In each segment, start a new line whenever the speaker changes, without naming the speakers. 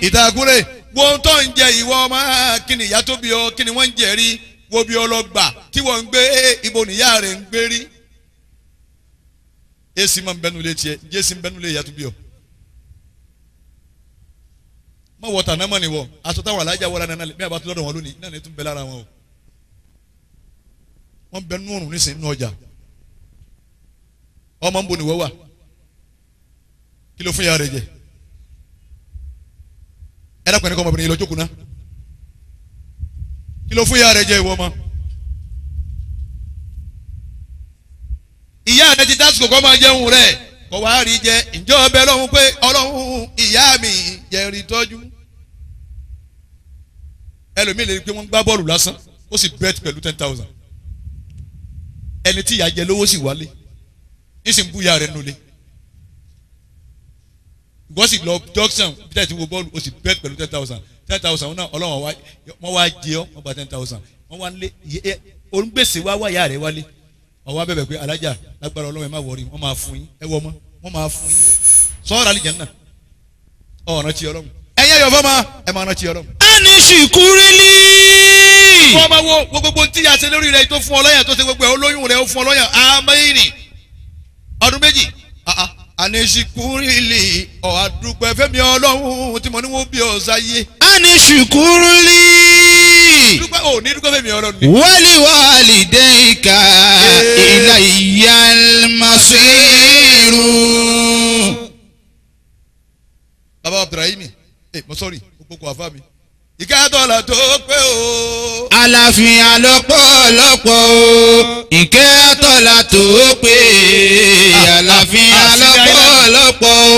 ìtàkùrẹ́ wọ́n tó ń jẹ ìwọ ọmọ kí ni ìyá tó bí ọ kí ni wọ́n ń jẹ rí wo bí ọlọ́gbà tí wọ́n ń gbé ibo níyà rẹ̀ ń gbé rí èsì máa ń bẹnu lé tiẹ̀ jésì ń bẹnu lé ìyá tó bí ọ. má wọ tàná mọ́ ni wọ aṣọ táwọn alájà wọlé náà bí a bá tó lọ́dọ̀ wọn lónìí náà ní tún bẹ lára wọn o wọ́n bẹ nú òrùn nísìnyí nínú ọjà ọmọ ń bo nìwọ́ wà kí ló fún ìyá rẹ̀ jẹ ẹ dákun ẹni kọ́ ọmọbìnrin yìí lọ jókòó ná kí ló fún ìyá rẹ̀ jẹ ìwọ ọmọ ìyá rẹ̀ ti dásìkò kọ́ máa jẹun rẹ̀ kọ́ wá rí jẹ ǹjẹ́ ọbẹ̀ lọ́hùn pé ọlọ́hun ìyá mi jẹ́ rí tọ́jú ẹlòmíì lè rí pé wọ́n gbá bọ́ọ̀lù lásán ó sì bẹ́ẹ̀tì pẹ̀lú 10,000 ẹni tí ìyá jẹ lówó sì wálé ní sì ń bú ìyá rẹ̀ nulẹ̀ wọ́n sì lọ junction peter ti wo bọ́ọ̀lù ó sì bẹ́ẹ̀tì pẹ̀lú 10,000 náà ọlọ́wọ́n wọ́n wá jẹ ọ́ wọ́n gba 10,000 wọ́n wá lé onígbèsè wá wá ìyá rẹ̀ wálé ọwọ́ abẹ́bẹ̀ pé alájà lágbára ọlọ́wọ́ ẹ má wọrí wọ́n máa fún yín ẹ wọ́ ọmọ wọ́n máa fún yín sọ́ọ́rọ̀ àlìjẹ́ náà ọ̀ràn tí ọlọ́run ẹ̀yin ẹ̀yọ̀ fọ́ ma ẹ̀ máa ràn tí ọlọ́run.
ẹni ṣìkúrílì.
wọ́n máa wo gbogbo tí a ṣe lórí rẹ̀ tó fún ọlọ́yà tó ṣe gbogbo ẹ̀ olóyún rẹ̀ ó fún ọlọ́yà amáyìnì ọdún méjì àní ṣìkúrílì ọ̀hádùpẹ́ fẹ́mi ọlọ́run tí mo ní wọ́n bí ọ̀sá yé.
ẹni ṣìkúrílì.
dúpẹ́ ò ní dúpẹ́ fẹ́mi ọlọ́run.
wali walidayka ilayyal masiru.
baba abdulrahimi mo sọrí gbogbo àfa mi ìkẹ́tọ̀lá tó pé o.
àlàáfíà lọ́pọ̀lọpọ̀ o ìkẹ́tọ̀lá tó pé àlàáfíà lọ́pọ̀lọpọ̀ o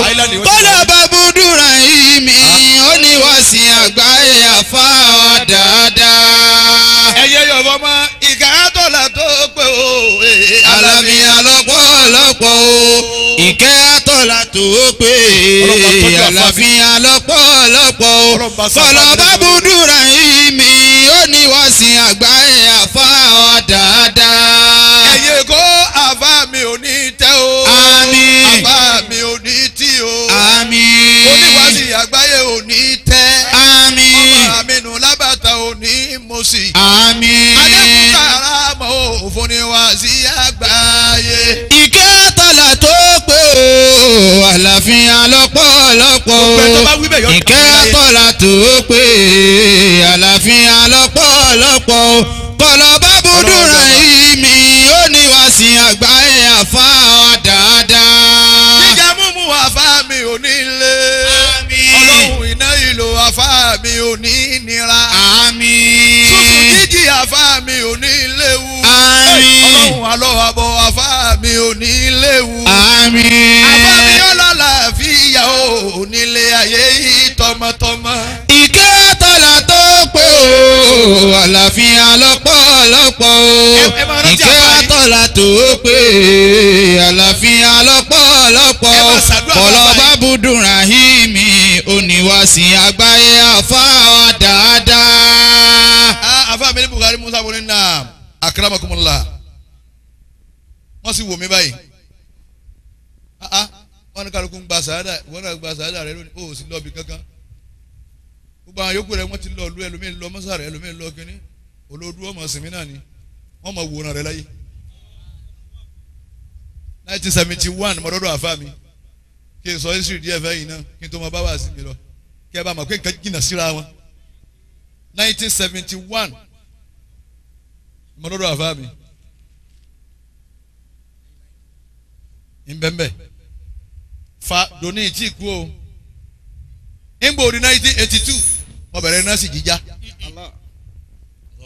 kọ́lá babudura yìí mi ó ní wá sí àgbáyé àfa dáadáa.
ẹyẹ yọ̀bọ̀ mọ́ ìkẹ́tọ̀lá tó pé o.
àlàáfíà lọ́pọ̀lọpọ̀ o ìkẹ́tọ̀lá tó pé àlàáfíà lọ́pọ̀lọpọ̀ o kọ́lá babudura yìí mi ó ní wá sí àgbáyé àfa dáadáa.
ẹyẹ kó àfa mi ò ní tẹ́ o.
àmín.
àfa mi ò ní tí o.
àmín.
oníwàásí àgbáyé ò ní tẹ́.
àmín.
ọmọ àmínú lábàtà ò ní mọ̀sí.
àmín.
adékúta ara mọ́ òfin ni wàásí àgbáyé.
ìkẹ́tọ̀lá tó pé o àlàáfíà lọ́pọ̀lọpọ̀ o ìkẹ́tọ̀lá tó pé àlàáfíà lọ́pọ̀lọpọ̀ o kọ̀lọ̀ bábúdúrà yìí mi ó ní wá sí àgbáyé àfa dáadáa.
jíjà múmu àfa mi ò ní lé.
àmín.
ọlọ́run iná ìlò àfa mi ò ní nira.
àmín.
tuntun jíjì àfa mi ò ní léwu.
àmín.
ọlọ́run àlọ́ àbọ̀ àfa mi ò ní léwu.
àmín.
àbá mi ọlọ́lá fìyà ò nílé ayé yìí tọmọtọmọ.
ìkẹ́tọ̀lá tó pé o àlàáfíà lọ́pọ̀lọpọ̀ o ìkẹ́tọ̀lá tó pé àlàáfíà lọ́pọ̀lọpọ̀ kọ̀lọ̀ bábúdúrà yìí mi ò ní wá sí àgbáyé àfa dáadáa.
àfa mi ní Bukari Musa bọ̀ ní nà akramakumullah wọ́n sì wò mí báyìí wọ́n ní kálukú ń gba sàádà wọ́n náà gba sàádà rẹ lónìí ó sì lọ́ọ̀bì kankan gbogbo àwọn yòókù rẹ wọ́n ti lọ lu ẹlòmíín lọ mọ́sàrẹ́ ẹlòmíín lọ kínní olódú ọmọ sinmi náà ni wọ́n mọ̀ wòran rẹ láyé 1971 mọ́dọ́dọ́ àfa mi kí n sọ history díẹ̀ fẹ́ yìí náà kí n tó mọ bá wà sí mi lọ kí ẹ bá mọ̀ pé nǹkan jìnnà síra wọn 1971 mọ́dọ́dọ́ àfa mi nbẹ́nbẹ́ fa doni tí kú o ngbò ní 1982 wọ́n bẹ̀rẹ̀ nọ́ọ̀sì jíjá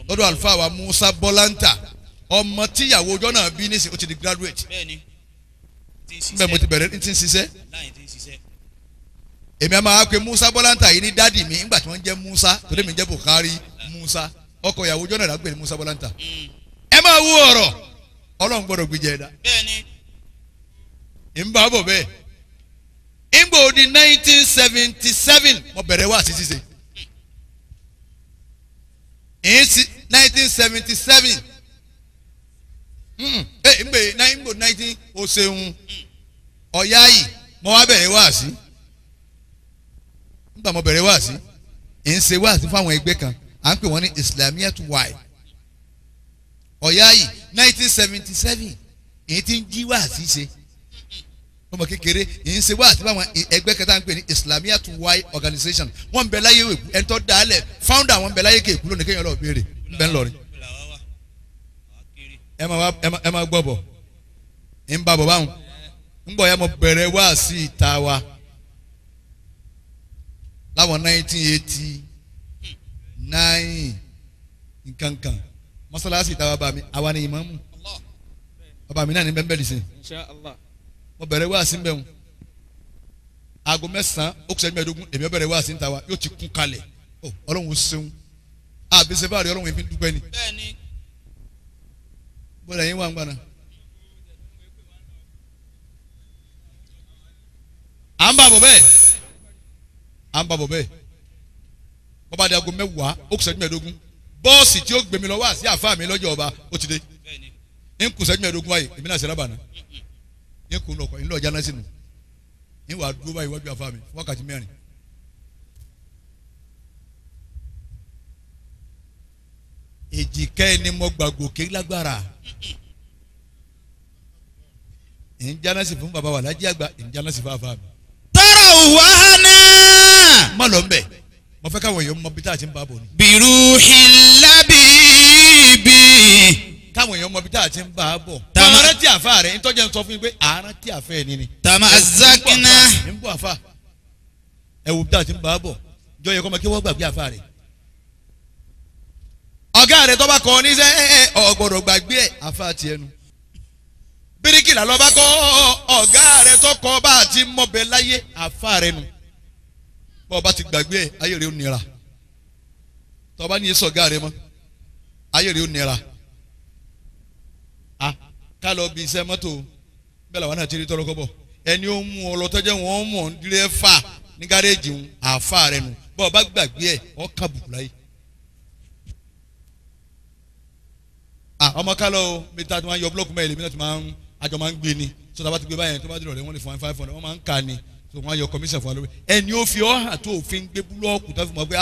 lọ́dọ̀ àlùfáà wa Musa Bọ́láńtà ọmọ tíyàwó ọjọ́ náà bí ní o ti di graduate nbẹ mo ti bẹ̀rẹ̀ ní ti ń ṣiṣẹ́ èmi àmà wá pé Musa Bọ́láńtà yìí ní dádì mi ńgbà tí wọ́n jẹ́ Musa torí mi jẹ́ Bukari Musa ọkọ ìyàwó ọjọ́ náà dàgbé ní Musa Bọ́láńtà ẹ máa wú ọ̀rọ̀ Ọlọ́run gbọ́dọ̀ gbìjẹ ẹ̀dá ìmbà bọ̀ bẹ́ẹ̀ ìgbò di 1977 mo bẹ̀rẹ̀ wá sí ṣíṣe 1977 ìgbò 19 oṣeun ọ̀yá yìí mo wá bẹ̀rẹ̀ wá sí nígbà mo bẹ̀rẹ̀ wáàsí ń ṣe wáàsí fún àwọn ẹgbẹ́ kan à ń pè wọ́n ní Islamiyat Y ọ̀yá yìí 1977 èyí tí ń jí wáàsí ṣe ọmọ kékeré èyí ń ṣe wáàsí fún àwọn ẹgbẹ́ kan tá à ń pè ní Islamiyat Y organization wọ́n ń bẹ láyé èkú ẹni tó dálẹ̀ founder wọn ń bẹ láyé kéèkú lónìí kéèyàn lọ́ọ́ béèrè ń bẹ ńlọrin ẹ máa gbọ́ bọ̀ ń bá bọ̀ báwọn ń bọ̀ ya mo bẹ̀rẹ̀ wáàsí ìta wa láwọn 1989 nkankan mọ́sálásí ìta wa bá mi àwa ni ìmáàmù bàbá mi náà ní bẹ́ẹ̀ bẹ́ẹ̀ lìsìn mo bẹ̀rẹ̀ wáàsí mbẹ́ wọn aago 9 ó kù 15 èmi bẹ̀rẹ̀ wáàsí ìta wa yóò ti kún kalẹ̀ ọlọ́run ó ṣeun àbí sẹ́fà rí ọlọ́run ìfi dúpẹ́ ni bọ́dà yín wà ń gbàna. à ń bá bọ̀ bẹ́ẹ̀ bọ́bá di aago 10 ó kù 15 bọ́ọ̀sì tí ó gbé mi lọ wá sí àfáà mi lọ́jọ́ ọba ó ti dé ń kù 15 wáyé èmi náà ṣe lábàánà ń kù lọkọ̀ ń lọ jáná sínú ń wà dúró báyìí wájú àfáà mi fún wákàtí 4 èjìká ẹni mo gbàgbọ́ ké lágbára ń jáná sí fún bàbá wa lájí àgbà ń jáná sí fún àfáà mi.
tọrọ wàhánà.
má lọ mbẹ mo fẹ́ káwọn èèyàn mọ bí tá a ti ń bá bọ̀ ni.
bìrù hìlábìbì.
káwọn èèyàn mọ bí tá a ti ń bá a bọ̀. ààrẹ tí àfa rẹ̀ ń tọ́jú ẹ̀ ń sọ fún mi pé ààrẹ tí àfẹ́ ẹ̀ ní ni.
tamazakina.
ń bọ̀ àfa ẹ̀ wò bí tá a ti ń bá a bọ̀ jọ yẹ kọ́ mọ kí wọ́n gbàgbé àfa rẹ̀. ọ̀gá rẹ̀ tó bá kọ́ ní sẹ́ ọ̀gbọ̀dọ̀ gbàgbé ẹ̀ àfa tiẹ̀ nu. bíríkìlà lọ́ba kọ́ ọ̀gá rẹ̀ tó kọ́ bá a ti mọ̀bẹ láyé àfa rẹ̀ nu. bọ́ ọba ti gbàgbé ẹ̀ ayé rẹ̀ ó nira tọ́ba ní èso ọ̀gá rẹ̀ mọ́ ayé rẹ̀ ó nira. ká lọ bí iṣẹ́ mọ́tò bẹ́ẹ̀ làwọn náà ti rí tọ́lọ́kọ́ bọ̀ ẹni ó mú ọ lọ tọ́jẹ́ wọn mọ̀ ń dirẹ́ fà ní gáréèjì ń àfa rẹ̀ nu bọ́ ọba gbàgbé ẹ̀ ọ́ kàbùkù láyé. ọmọ kálọ̀ o mi ta ti máa ń yọ búlọ́ọ̀kù mẹ́rin mi náà ti máa ń àjọ máa ń gbé ni sọta bá ti gbé báyẹn tó bá dìrọ̀ rẹ̀ wọ́n lè fún 500 wọ́n máa ń kà ni so wọ́n á yọ commission fún wa lórí ẹni ó fi ọ̀hàn tó òfin gbé búlọ́ọ̀kù tó fi mọ̀ pé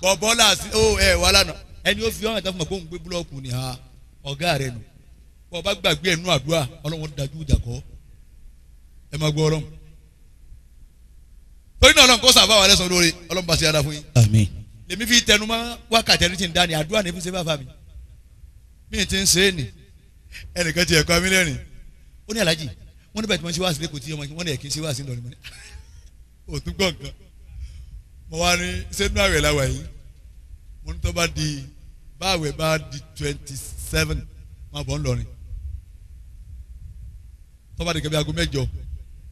bọ̀bọ̀ là sí wà lánàá ẹni ó fi ọ̀hàn tó fi mọ̀ pé òun gbé búlọ́ọ̀kù ni ọ̀gá rẹ̀ nù bọ́ bá gbàgbé ẹnu àdúrà ọlọ́run dájú ìjà kọ́ ẹ máa gbọ́ ọlọ́run torí náà ọlọ́run kó sàfà wà lẹ́sàn lórí ọlọ́run bá ṣe dáadáa fún yín.
àmín.
lèmi fi tẹnu mọ́ wákàtí ẹni tí ń dání àdúrà ní fi ṣe bá mi mi ti ń ṣe é nì ẹnìkan ti ẹ̀kọ́ amílẹ̀rìn ó ní alájì wọ́n níbẹ̀ tí wọ́n ṣe wá sílé kò tí ọmọ wọ́n ní ẹ̀kí ṣe wá sí lọ́rin mọ́ ni òtún gbọ́ nǹkan mo wá ní sẹ́nu àwẹ̀ láwà yìí mo ní tó bá di báwẹ̀ bá di 27 máa bọ̀ ń lọ́rin tó bá di kẹ́bí aago 8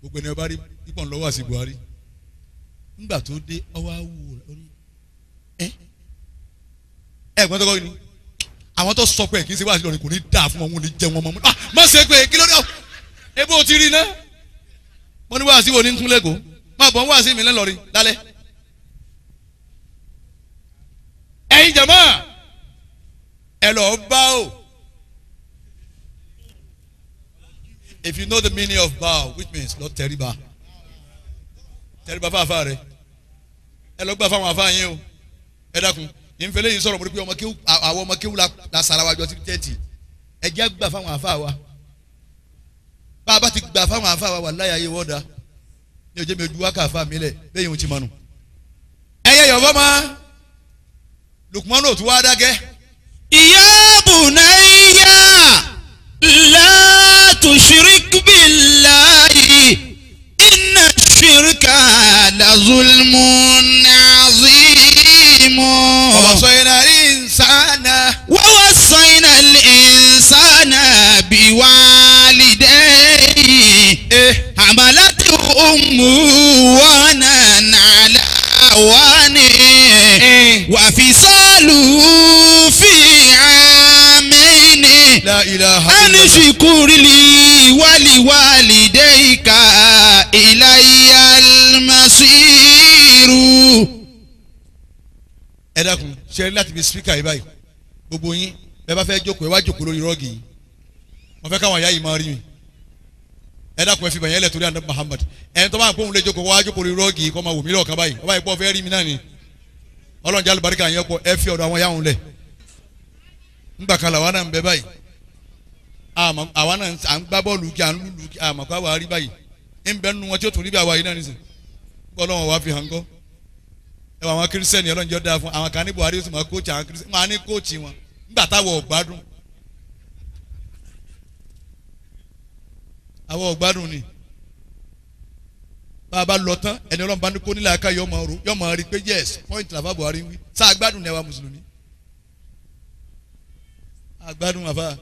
gbogbo ènìyàn bá rí ipò ńlọ́wọ́ àti Buhari ńgbà tó dé ọwọ́ àwò orí ẹ̀gbọ́n tó kọ́ ni àwọn tó sọ pé kì í ṣe wá sí lọ́rin kò ní dáa fún wọn ò ní jẹ wọn mọ́ má ṣe pé kí ló dé ebo ti rí ná wọ́n ní wá sí wo ní tún lẹ́kọ̀ọ́ má bọ̀ ń wá sí mi lẹ́lọ́rin lálẹ́ ẹ̀yin jàmá ẹ lọ bá o if you know the meaning of bow which means lọ tẹríba fáfá rẹ ẹ lọ gbà fáwọn afá yín o ẹ dákun ìfẹ́lẹ́ yìí sọ̀rọ̀ mo rí pé àwọn ọmọ kéwù la sara wájọ sí tẹ́tì ẹ jẹ́ gbà fáwọn afá wa bá a bá ti gbà fáwọn afá wa wà láyà yé wọ́ọ̀dà ní ọjọ́ mi ojú wákà afá mi lẹ̀ lẹ́yìn ohun tí mo nù. ẹyẹ yọ̀bọ ma Lukman ò tún wá dákẹ́.
ya bunayya la tushrik billahi inna shirka la zulmun azim.
ووصينا الإنسان
بوالديه حملته أمه وهنا على وهن وفصاله في عامين
لا إله
أن اشكر لي ولوالديك إلي المصير.
ẹ dákun ṣe láti fi spíkà yìí báyìí gbogbo yín bẹ́ẹ̀ bá fẹ́ jókòó ẹ wá jókòó lórí rọ́ọ̀gì yìí wọ́n fẹ́ káwọn ìyá yìí máa rí mi ẹ ẹ dákun ẹ fi bàyẹn lẹ̀ torí àná Muhammad ẹ̀ tó bá ń pòun lé jókòó wá jókòó lórí rọ́ọ̀gì kọ́ máa wò mí lọ́ọ̀kan báyìí ọba ìpọ́ fẹ́ rí mi náà ni ọlọ́run jẹ́ alùbáríkà yẹn pọ̀ ẹ fi ọ̀dọ̀ àwọn yáhùn lẹ̀ ńgbà kan làwọn náà ń bẹ báyìí àwa náà à ń gbá bọ́ọ̀lù kí à ń lùlù kí àmọ́ kó àwa rí báyìí ń bẹ nínú wọn tí ó tún rí bí àwa yìí náà nìsín ọlọ́run wá fi hàn kọ́ ẹ wọ àwọn kírísítẹ́nì ọlọ́run jẹ́ dáa fún àwọn kan ní Buhari ó sì máa kóòtì àwọn kírísítẹ́nì wọn á ní kóòtì wọn ńgbà táwọn ọ̀gbádùn àwọn ọ̀gbádùn ni bá a bá lọ tán ẹni ọlọ́run bá ní kó nílẹ̀ aká yọ máa rí pé yes point làbá Buhari wí sáà gbádùn ni àwa mùsùlùmí àgbádùn àfa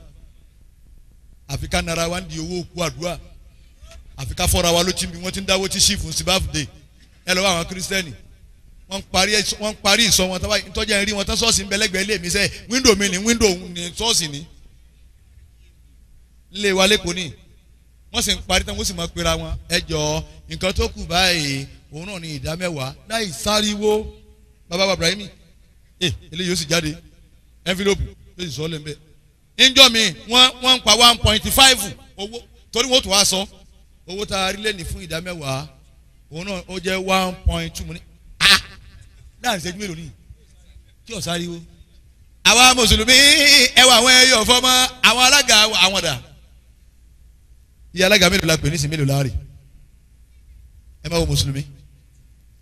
àfi ká nara wa ń di owó òkú àdúrà àfi ká fọ́ra wa ló ti bí wọ́n ti ń dáwó tí sífù sí báfùdé ẹ lọ́wọ́ àwọn kírísítẹ́nì wọ́n parí ìsọ wọn tán báyìí ntọ́jà ń rí wọn tán ṣọ́ọ̀ṣì ń bẹ lẹ́gbẹ̀ẹ́ ilé mi sẹ́ wíńdò mi ní wíńdò òun ní ṣọ́ọ̀ṣì ní ilé wa lẹ́kọ̀ọ́ ní wọ́n sì ń parí tán wọ́n sì máa pera wọn ẹ jọ nǹkan tó kù báyìí òun náà ní ìdá mẹ́wàá láì sáriwo bàbá Ibrahim eléyìí ó sì jáde envelope ló sì sọ ọ́ lẹ́ńbẹ́ níjọ́ mi wọ́n ń pa 1.5 owó torí wọ́n tún wá sọ owó tá a rí lẹ́nìí fún ìdá mẹ́wàá òun náà ó jẹ́ 1.2 mo ní láàrin ìṣẹ́jú mélòó ni tí ò sáriwo. àwa mùsùlùmí ẹwà àwọn ẹyọ fọmọ àwọn alága àwọn dà iye alága mélòó la pè ní sin mélòó láàrin ẹ máa wo mùsùlùmí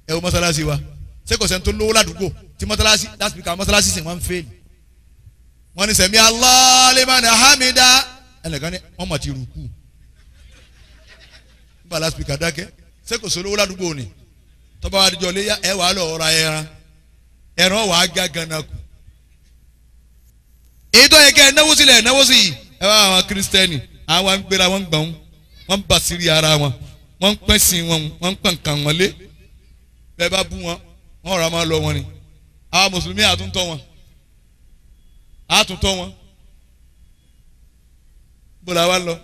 ẹ wo mọ́sálásí wa ṣé kò sẹ́ni tó lówó ládùúgbò tí mọ́sálásí láti mọ́sálásí sì wọ́n ń fẹ́ẹ̀lì wọ́n ní sẹ̀mí Allah liman hamida ẹnìkan ní wọ́n mọ̀ ti rùkú nígbà lásìkò dákẹ́ ṣé kò sólówó ládùúgbò ni tọ́ba wa dijọ́ léyà ẹ wàá lọ ra ẹran wàá gá gánà kù èyí tó yẹ kẹ́ ẹ náwó sílẹ̀ náwó sí i ẹ wá àwọn kírísítẹ́nì àwọn ń gbéra wọn gbọ̀n wọn ń bà sírí ara wọn wọn ń pẹ́sìn wọn wọn ń pẹ̀ǹkàn wọn lé bẹ́ẹ̀ bá bú wọn wọn rà máa lọ wọn ni àwọn mùsùlùmí àtúntọ́ wọn bọ́lá wa lọ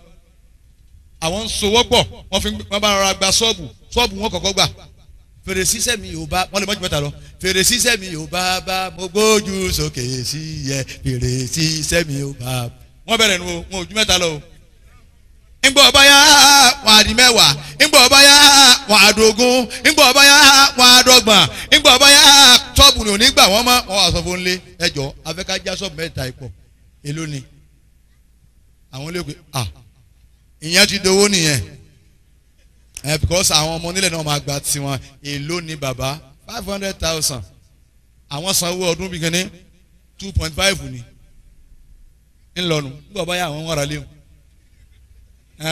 àwọn ń sowọ́ pọ̀ wọ́n bá rọra gba ṣọ́ọ̀bù wọn kọ́kọ́ gbà fèrè sísẹ́ mi ò bá wọ́n lè mọ́jú mẹ́ta lọ fèrè sísẹ́ mi ò bá mo gbójú sókè sí yẹ fèrè sísẹ́ mi ò bá wọ́n bẹ̀rẹ̀ nu wọn ò ju mẹ́ta lọ o. ńgbọ́ ọba yá wọn àdì mẹ́wàá ńgbọ́ ọba yá wọn àdógún ńgbọ́ ọba yá wọn àdọ́gbọ̀n ńgbọ́ ọba yá ṣọ́ọ̀bù ni ò ní gbà wọ́n mọ́ wọn wà sọ fún lé ẹjọ́ afẹ́kájá ṣọ́ọ̀bù mẹ́ta ìpọ̀ èló ni àwọn lè pe ìyẹn ti dowó nìyẹn because àwọn ọmọ onílẹ̀ náà máa gba tiwọn èló ni bàbá 500,000 àwọn sanwó ọdún bí kẹ́ni 2.5 ni ńlọrọrùn nígbà báyà àwọn wàrà léwu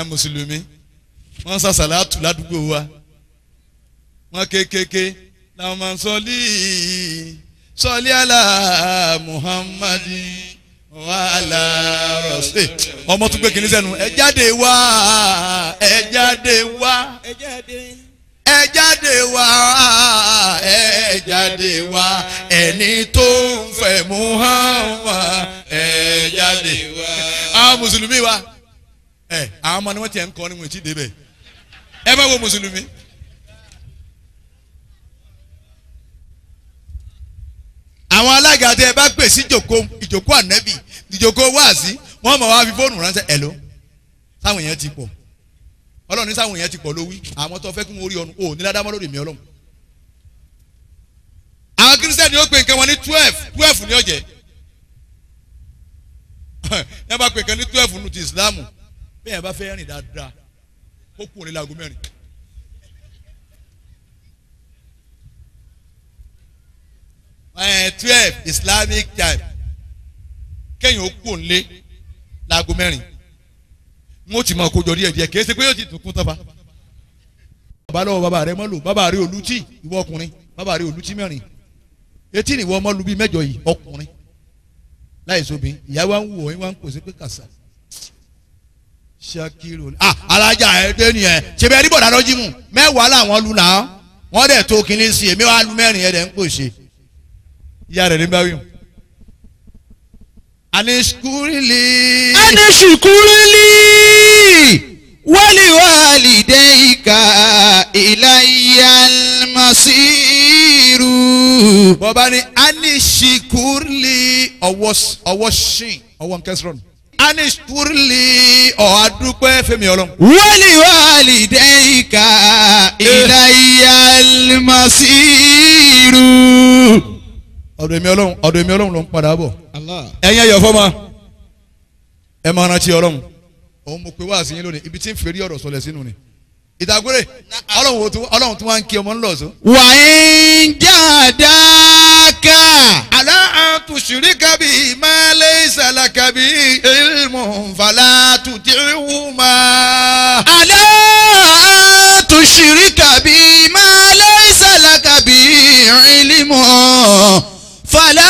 mùsùlùmí wọ́n sàṣàlátù ládùúgbò wa wọ́n kékeré làwọn máa ń sọlí àlà Muhammadin wàhálà rọ̀ṣẹ̀ ọmọ tún gbé kìíní sẹ́nu ẹ jáde wá ẹ jáde wá ẹ jáde wá ẹ jáde wá ẹni tó ń fẹ́ Muhammad ẹ jáde wá. àwọn mùsùlùmí wa àwọn ọmọ ni wọ́n ti ẹ̀ ń kọ́ ni wọ́n ti débẹ̀ ẹ bá wo mùsùlùmí. àwọn alága tẹ ẹ bá pè sí ìjòkó ànẹ́bì ìjòkó wáàsí wọ́n mọ̀ wá fi fóònù ránṣẹ́ ẹ̀ ló sáwọn èèyàn ti pọ̀ ọlọ́run ní sáwọn èèyàn ti pọ̀ ló wí àwọn tó fẹ́ kí wọ́n rí ọ̀run ò ní ládàá mọ́ lórí mi ọlọ́run. àwọn kírísítẹ́nì ó pè nǹkan wọn ní 12 ní ọ̀jẹ̀ ẹ bá pè nǹkan ní 12 nù ti ìsìlámù bẹ́ẹ̀ yẹn bá fẹ́ rìn dáadáa ó kú òní láago mẹ́rin. ẹ̀ 12 Islamic time kẹ́yìn ó kú òǹlé láago mẹ́rin wọ́n ti máa kójọ díẹ̀ díẹ̀ kìí ṣe pé yóò ti tún tán fa. bàbá lọ́wọ́ bàbá rẹ mọ́ lò bàbá rẹ olùtí ìwọ ọkùnrin bàbá rẹ olùtí mẹ́rin etí ni ìwọ ọmọ lu bíi mẹ́jọ yìí ọkùnrin láì sóbi ìyá wa ń wò ó wá ń pèsè pé kàṣà ṣakiru alájà ẹgbẹ́ nìyẹn ṣe bẹ́ẹ̀ níbọ̀dá lọ́jí mu mẹ́wàá làwọn lu náà wọ́n dẹ̀ tó kinní sí èmi wàá lu mẹ́rin ẹ̀ dẹ̀ ń pòṣe ìyá rẹ̀ ní báwí. anishkurili
waliwalidayka ilayyal masiru.
bọ́ba ni anishkurili ọwọ́ ṣìn ọwọ́ nkẹ́sìrọ̀nù. anishkurli ọ̀ adúpẹ́ fẹ́mi ọlọ́run.
waliwalidayka ilayal masiru.
ọ̀dọ̀ èmi ọlọ́run ló ń padà bọ̀.
Allah.
ẹ̀yin ẹ̀yọ̀ fọ́mọ ẹ máa rántí ọlọ́run òun mo pe wá sí yín lónìí ibi tí ń fèrè ọ̀rọ̀ sọlẹ̀ sínú ni ìdágbére ọlọ́run tó wá ń kí ọmọ ńlọ sọ.
wa in jahadaka.
ala an tushrika bi ma laysa laka bi ilmun fala tuti'huma.
ala an tushrika bi ma laysa laka bi ilmun fala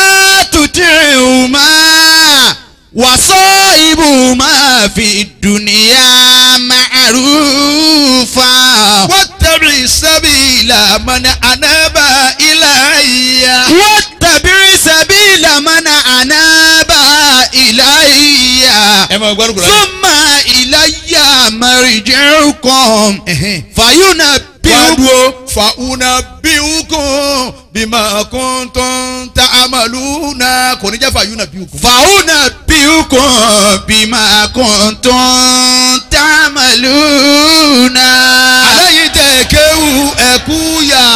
tuti'huma. وصائبهما في الدنيا معروفا
واتبع السبيل من أناب إلي.
واتبع سبيل من أناب إلي ثم إلي مرجعكم
فأنبئكم بما كنتم تعملون. kò ní jẹ́ فأنبئكم.
فأنبئكم بما كنتم تعملون.
aláyé tẹ̀ kéwù ẹ̀kú yà.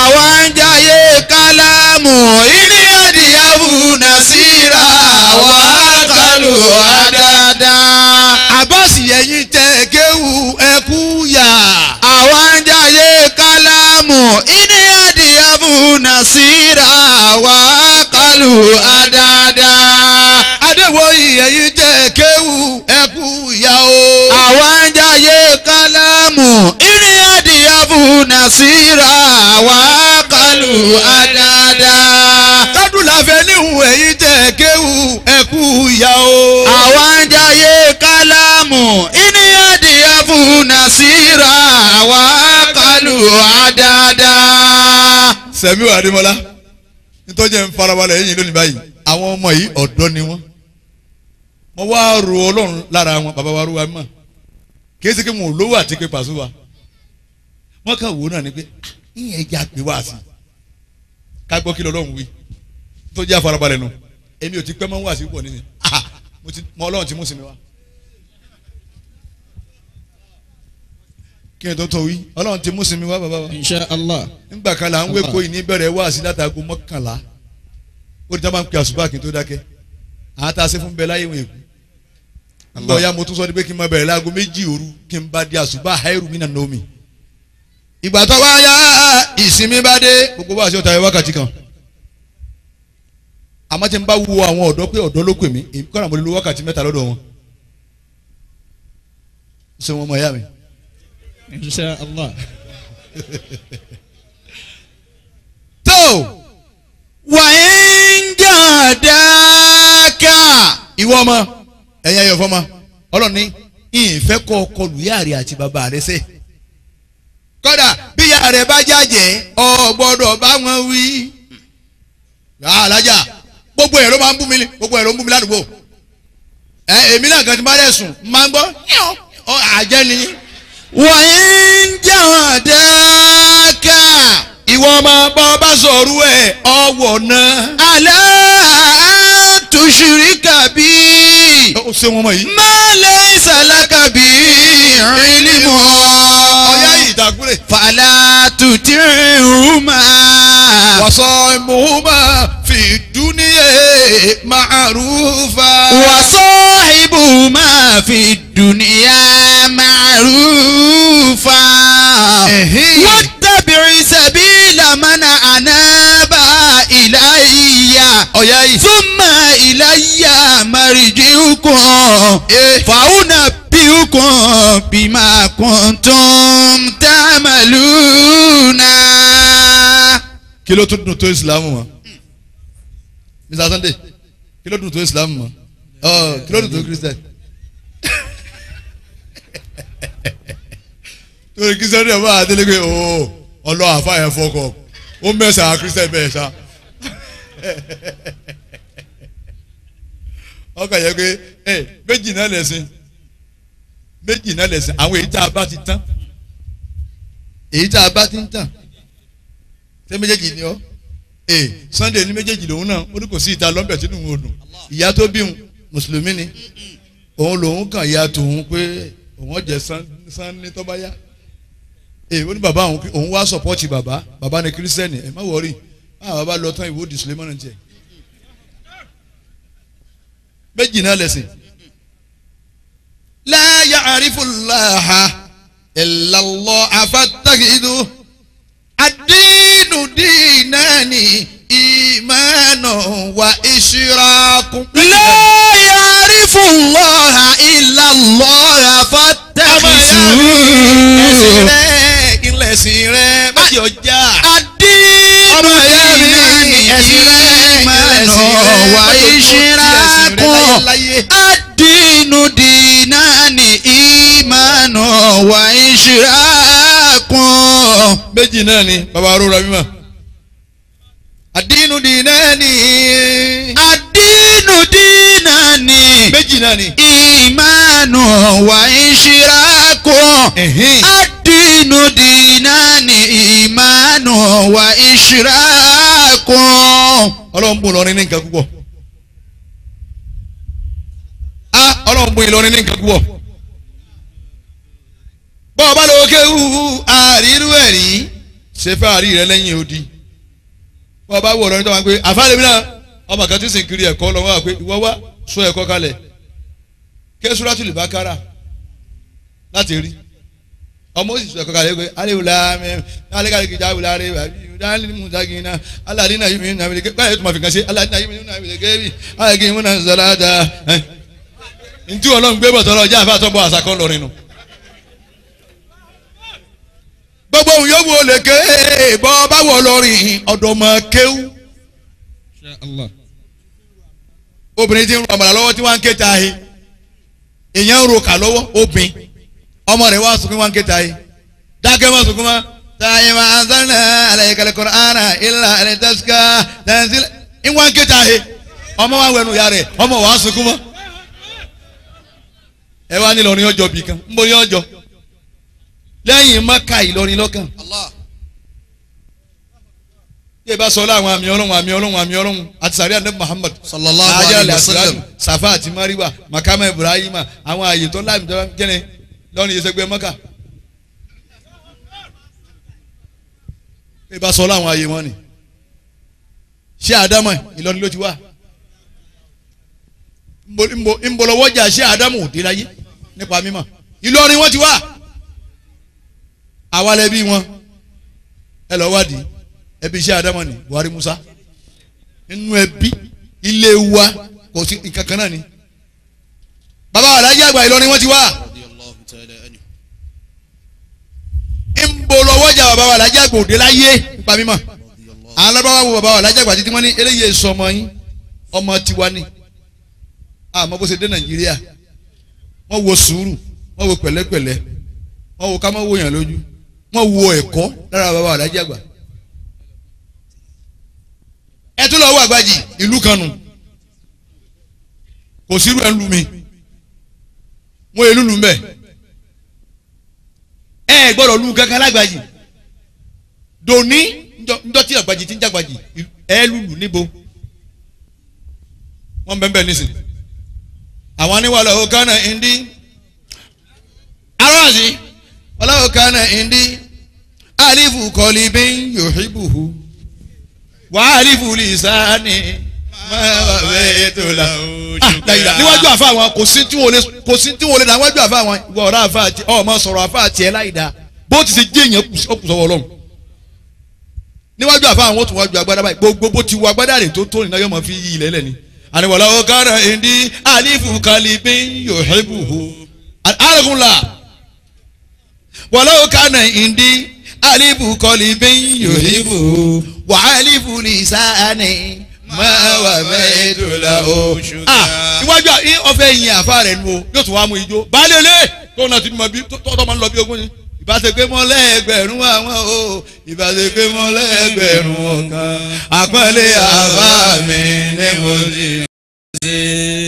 àwọn ń jayé kálámù ìní àdìyàwó nàṣírà wà kálù àdáadáa.
àbáṣì ẹ̀yìn tẹ̀ kéwù ẹ̀kú yà.
àwọn ń jayé kálámù ìní àdìyàwó nàṣírà wà kálù àdáadáa.
adéwòye ẹ̀yìn tẹ̀ kéwù ẹ̀kú yà o.
àwọn ń jayé kálámù ìní àdìyàwó nàṣírà wà kálù àdáadáa.
kádùn láfẹ́ níhùn ẹ̀yìn tẹ̀ kéwù ẹ̀kú yà o.
àwọn ń jayé kálámù ìní àdìyàwó nàṣírà wà kálù àdáadáa.
Sẹ̀míù Adémọ́lá nítorí ẹ̀ ń farabalẹ̀ ẹ̀yìn lónìí báyìí àwọn ọmọ yìí ọ̀dọ́ ni wọ́n wá ro ọlọ́run lára wọn bàbá wa rúwa mọ̀ kí ẹ ṣe kí wọn ò lówó àti pé pàṣẹ wa wọ́n kàn wò náà ni pé ìyẹn ẹja pé wá sí ká gbọ́ kí lọ́lọ́run wí tó jẹ́ àfarabalẹ̀ nù èmi ò ti pẹ́ mọ́ wá sí pọ̀ nínú mọ ọlọ́run ti mú sí mi wá kí ni tó tó wí ọlọ́run ti mú sí mi wá bàbá wa.
Insha Allah.
nígbà kan là ń wé kó ìní bẹ̀rẹ̀ wá sí látago mọ́kànlá ó ní sábà ń pe àṣùbà kí n tó dákẹ́ àwọn tá a ṣe fún bẹ́ẹ̀ láyé wọn èkó nígbà ọ̀ya mo tún sọ pé kí n máa bẹ̀rẹ̀ láago méjì òru kí n bá di àṣùbà hairu mi nà nómi ìgbà tó wá yá ìsinmi bá dé gbogbo bá a ṣe ọ̀tá ẹ̀ wákàtí kan àmọ́ tí n bá wo àwọn ọ̀dọ́ pé ọ̀dọ́ ló pè mí kọ́nà mo lè lo wákàtí mẹ́ta lọ́dọ̀ wọn ṣé wọn mọ ẹ̀yà mi.
Insha Allah.
tó
wà ń jàdáka.
ìwọ ọmọ ẹ̀yin ayọ̀ fọmọ ọlọ́run ní ìfẹ́ kọ́ kọlù ìyá rẹ̀ àti bàbá rẹ̀ sẹ́ kódà bí ìyá rẹ̀ bá jàjẹ́ ọ gbọ́dọ̀ bá wọn wí. alájà gbogbo ẹ̀ ló máa ń bú mi gbogbo ẹ̀ ló ń bú mi ládùúgbò èmi náà kan ti máa rẹ̀ sùn máa ń gbọ́ àjẹ́ ni.
wà ń jàdáka.
ìwọ ọmọ bọ́ bá sọ̀rọ̀ ẹ̀ ọwọ́ náà.
alá tushirika bí.
ó ṣe wọn mọ yìí.
ma laysa laka bí ilmu.
ọ̀yá yìí dàgúrè.
fala tuti'huma.
wasahibuhuma fi dunya ma'rufa.
wasahibuhuma fi dunya ma'rufa. wattabi' sabila man anaba ilayya.
ọ̀yá yìí.
thumma ilayya marji'ukum. fa'unabbi'ukum bima kuntum ta'maluna.
kí ló tún dùn tó ìsìlámù mọ́ Mr. Sunday kí ló dùn tó ìsìlámù mọ́ kí ló dùn tó Christian torí Christian ní ọba àdélégbé ọlọ́ àfààyàn fọkọ ó mẹ́sàn-án Christian bẹ́ẹ̀ sá ọkàn yẹ pé méjì náà lẹ̀sìn àwọn èyí tá a bá ti tán èyí tá a bá ti ń tàn ṣé méjèèjì ni ọ Sunday ní méjèèjì lòun náà ó ní kò sí ìta lọ́bẹ̀ sínú òun òdùn ìyá tó bí òun mùsùlùmí ni òun lòun kàn ya tòun pé òun jẹ sanni tó bá yá ó ní bàbá òun wá sọpọ́tì bàbá ní kírísítẹ́nì ẹ má wọrí bàbá lọ tán ìwé òdì Sulemana tiẹ̀ méjì náà lẹ̀sìn.
la ya'rifu Allaha illa Allah fattakhidhu ad-dinu dinani imanu wa ishraku.
la ya'rifu Allaha illa Allah fattakhidhu.
ẹ̀sìn rẹ̀ méjì ọjà.
ad-dinu dinani imanu wa ishraku. ad-dinu dinani imanu wa ishraku.
méjì náà ni bàbá arúgbó mímọ́.
ad-dinu dinani.
ad-dinu dinani.
méjì náà ni.
imanu wa ishraku. ad-dinu dinani imanu wa ishraku.
ọlọ́run bùn lọ́rin ní nǹkan púpọ̀. ọlọ́run bùn Ìlọrin ní nǹkan púpọ̀. bọ́ọ̀ bá lọ́wọ́ kéwú àrírú ẹ̀rí ṣe fẹ́ àrí rẹ lẹ́yìn odi. bọ́ọ̀ bá wọ̀ ọ̀rọ̀ nítorí wọn pé àfáàlẹ́ mi náà ọmọ kan tí ń sìn kiri ẹ̀kọ́ lọ́wọ́ wà pé ìwọ wá sọ ẹ̀kọ́ kalẹ̀ ké Suratul Bakara láti rí ọmọ òsì sọ ẹ̀kọ́ kalẹ̀ pé aléwòlá alẹ́kàlẹ́ kìjà wòlá rẹ̀ dáhùn mùsàgìnà aládìní náà yìí mi náà wìlẹ̀ báyìí tó máa fi kàn sí aládìní náà yìí mi náà wìlẹ̀ kẹ́bí alẹ́kìní mi náà sọ̀rọ̀ àdá ntí Ọlọ́run gbé bọ̀ tọ́lọ́ ọjà àfáà tó ń bọ̀ àṣà kan lọ́rin nù. gbogbo òun yóò wò lè ké bọ́ bá wọ̀ lọ́rin ọ̀dọ̀ mọ̀ kéwú. obìnrin ti ń ro àmàlà lọ́wọ́ tí wọ́n ń ké ta he èèyàn ń ro kà lọ́wọ́ obìnrin ọmọ rẹ̀ wá sunkún wọ́n ń ké ta he dákẹ́ mọ́ sunkún mọ́. táyé máa ń sáré àlàyé kalẹ̀ Kùránà ìlà àlẹ́ tẹ́síkà tẹ́sílẹ̀ ń wọ́n ń ké ta he ọmọ wa wẹnu ya rẹ̀ ọmọ wa sunkún mọ́. ẹ wá ní Ìlọrin ọjọ́ bì kan ń bọ̀ ní ọjọ́ lẹ́yìn Mákà Ìlọrin lọ́kàn. tí ẹ bá sọ láwọn àmì ọlọ́run àti sàrí ànábì Muhammad
sallallahu alayhi wa sallam.
Safa àti Mariwa makama Ibrahima àwọn ààyè tó láàmì tó jẹ́nẹ̀ lọ́run yìí sẹ́gbẹ́ Mákà. tí ẹ bá sọ láwọn ààyè wọn ni ṣé Ádámù Ìlọrin ló ti wá nbọlọwọjà ṣé Ádámù òde láyé nípa mímọ̀ Ìlọrin wọn ti wá àwa lẹbi wọn ẹ lọ wádìí ẹbí iṣẹ́ Ádámù ni Buhari Musa nínú ẹbí ilé wa kò sí nǹkan kan náà ni bàbá Alhaji àgbà Ìlọrin wọn ti wá nbọlọwọjà bàbá Alhaji àgbà òde láyé nípa mímọ̀ àwọn alábàáwá wo bàbá Alhaji àgbà títí wọn ní eléyìí èso ọmọ yín ọmọ tiwa ni àmọ́ bó ṣe dé Nàìjíríà wọ́n wo sùúrù wọ́n wo pẹ̀lẹ́pẹ̀lẹ́ wọ́n wo ká má wo yàn lójú wọ́n wo ẹ̀kọ́ lára bàbá Alhaji àgbà. ẹ tún lọ wọ Àgbàjì ìlú kan nù kò sírú ẹ̀ ń lu mi wọ́n èlú lu mbẹ́ ẹ gbọ́dọ̀ lu kankan lágbàjì dòní njọ́ tí Àgbàjì ti ń jàgbàjì ẹ lùlù níbo wọ́n bẹ́ẹ̀ bẹ́ẹ̀ nísìn àwọn aníwàlẹ̀ òkànnà ìndí aráàlú ọlọ́ọ̀kànnà ìndí alifu kọ́líbí yòhíbùhù wà alifu lìsáni máa bẹ́ẹ̀ tó la. níwájú àfa àwọn kò sí tí wọ́n lè dá níwájú àfa àwọn ìwọ ọ̀rọ̀ àfa àti ọmọ sọ̀rọ̀ àfa àti ẹ̀ láì dá bó ti ṣe jẹ́ èèyàn ó kù sọ́wọ́ Ọlọ́run níwájú àfa àwọn ó tún wájú agbádá báyìí gbogbo bó ti wọ agbádá rẹ̀ tó nínú ayọ́mọ fi yí ilẹ̀ lẹ́ni àníwọ̀lá ọ̀kadà ìdí àlífù kàlíbí yòhébùhù àrùnlá wọ̀lá ọ̀kadà ìdí àlífù kàlíbí yòhébùhù wà àlífù lìsáni máa wà mẹ́ẹ̀dọ́là oṣù. iwájú ọ̀fẹ́ yìí àfa rẹ̀ nu o yóò tún wá mú ijó balẹ̀lẹ̀ tó náà ti mọ bí tó máa ń lọ bí ogún ni ìbáṣepé mọ́lẹ́gbẹ̀rún àwọn o ìbáṣepé mọ́lẹ́gbẹ̀rún ọ̀kan àpọ́nlé àbá mi ní mo ti ṣe.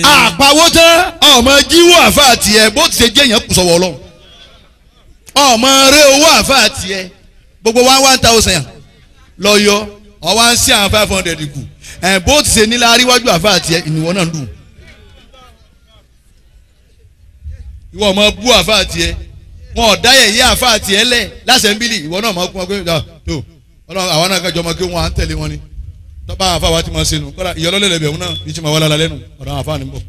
àpawó tán ọmọ jíwó àfa tiẹ̀ bó ti ṣe jẹ́ yẹn kù sọ̀wọ́ Ọlọ́run ọmọ rẹ owó àfa tiẹ̀ gbogbo 1,000 lọ yọ ọwọ́ ń sí àwọn 500 kù bó ti ṣe nílá àríwájú àfa tiẹ̀ ìníwọ́ náà lù. ìwọ ọmọ bú àfa tiẹ̀ wọn ò dá yẹ̀yẹ́ àfa tiẹ̀ lẹ̀ lásẹ̀ńbílì ìwọ náà máa kún ọ pé tó ọlọ́run àwọn náà kájọ ọmọ kí wọn à ń tẹ̀lé wọn ni tọ́ba àfa wa ti máa ṣe nù kọ́lá ìyọlọ́lẹ̀ lẹ́bẹ̀ẹ́ wọn náà bí ti máa wá lára lẹ́nu ọ̀dọ̀ àwọn àfa ni bọ̀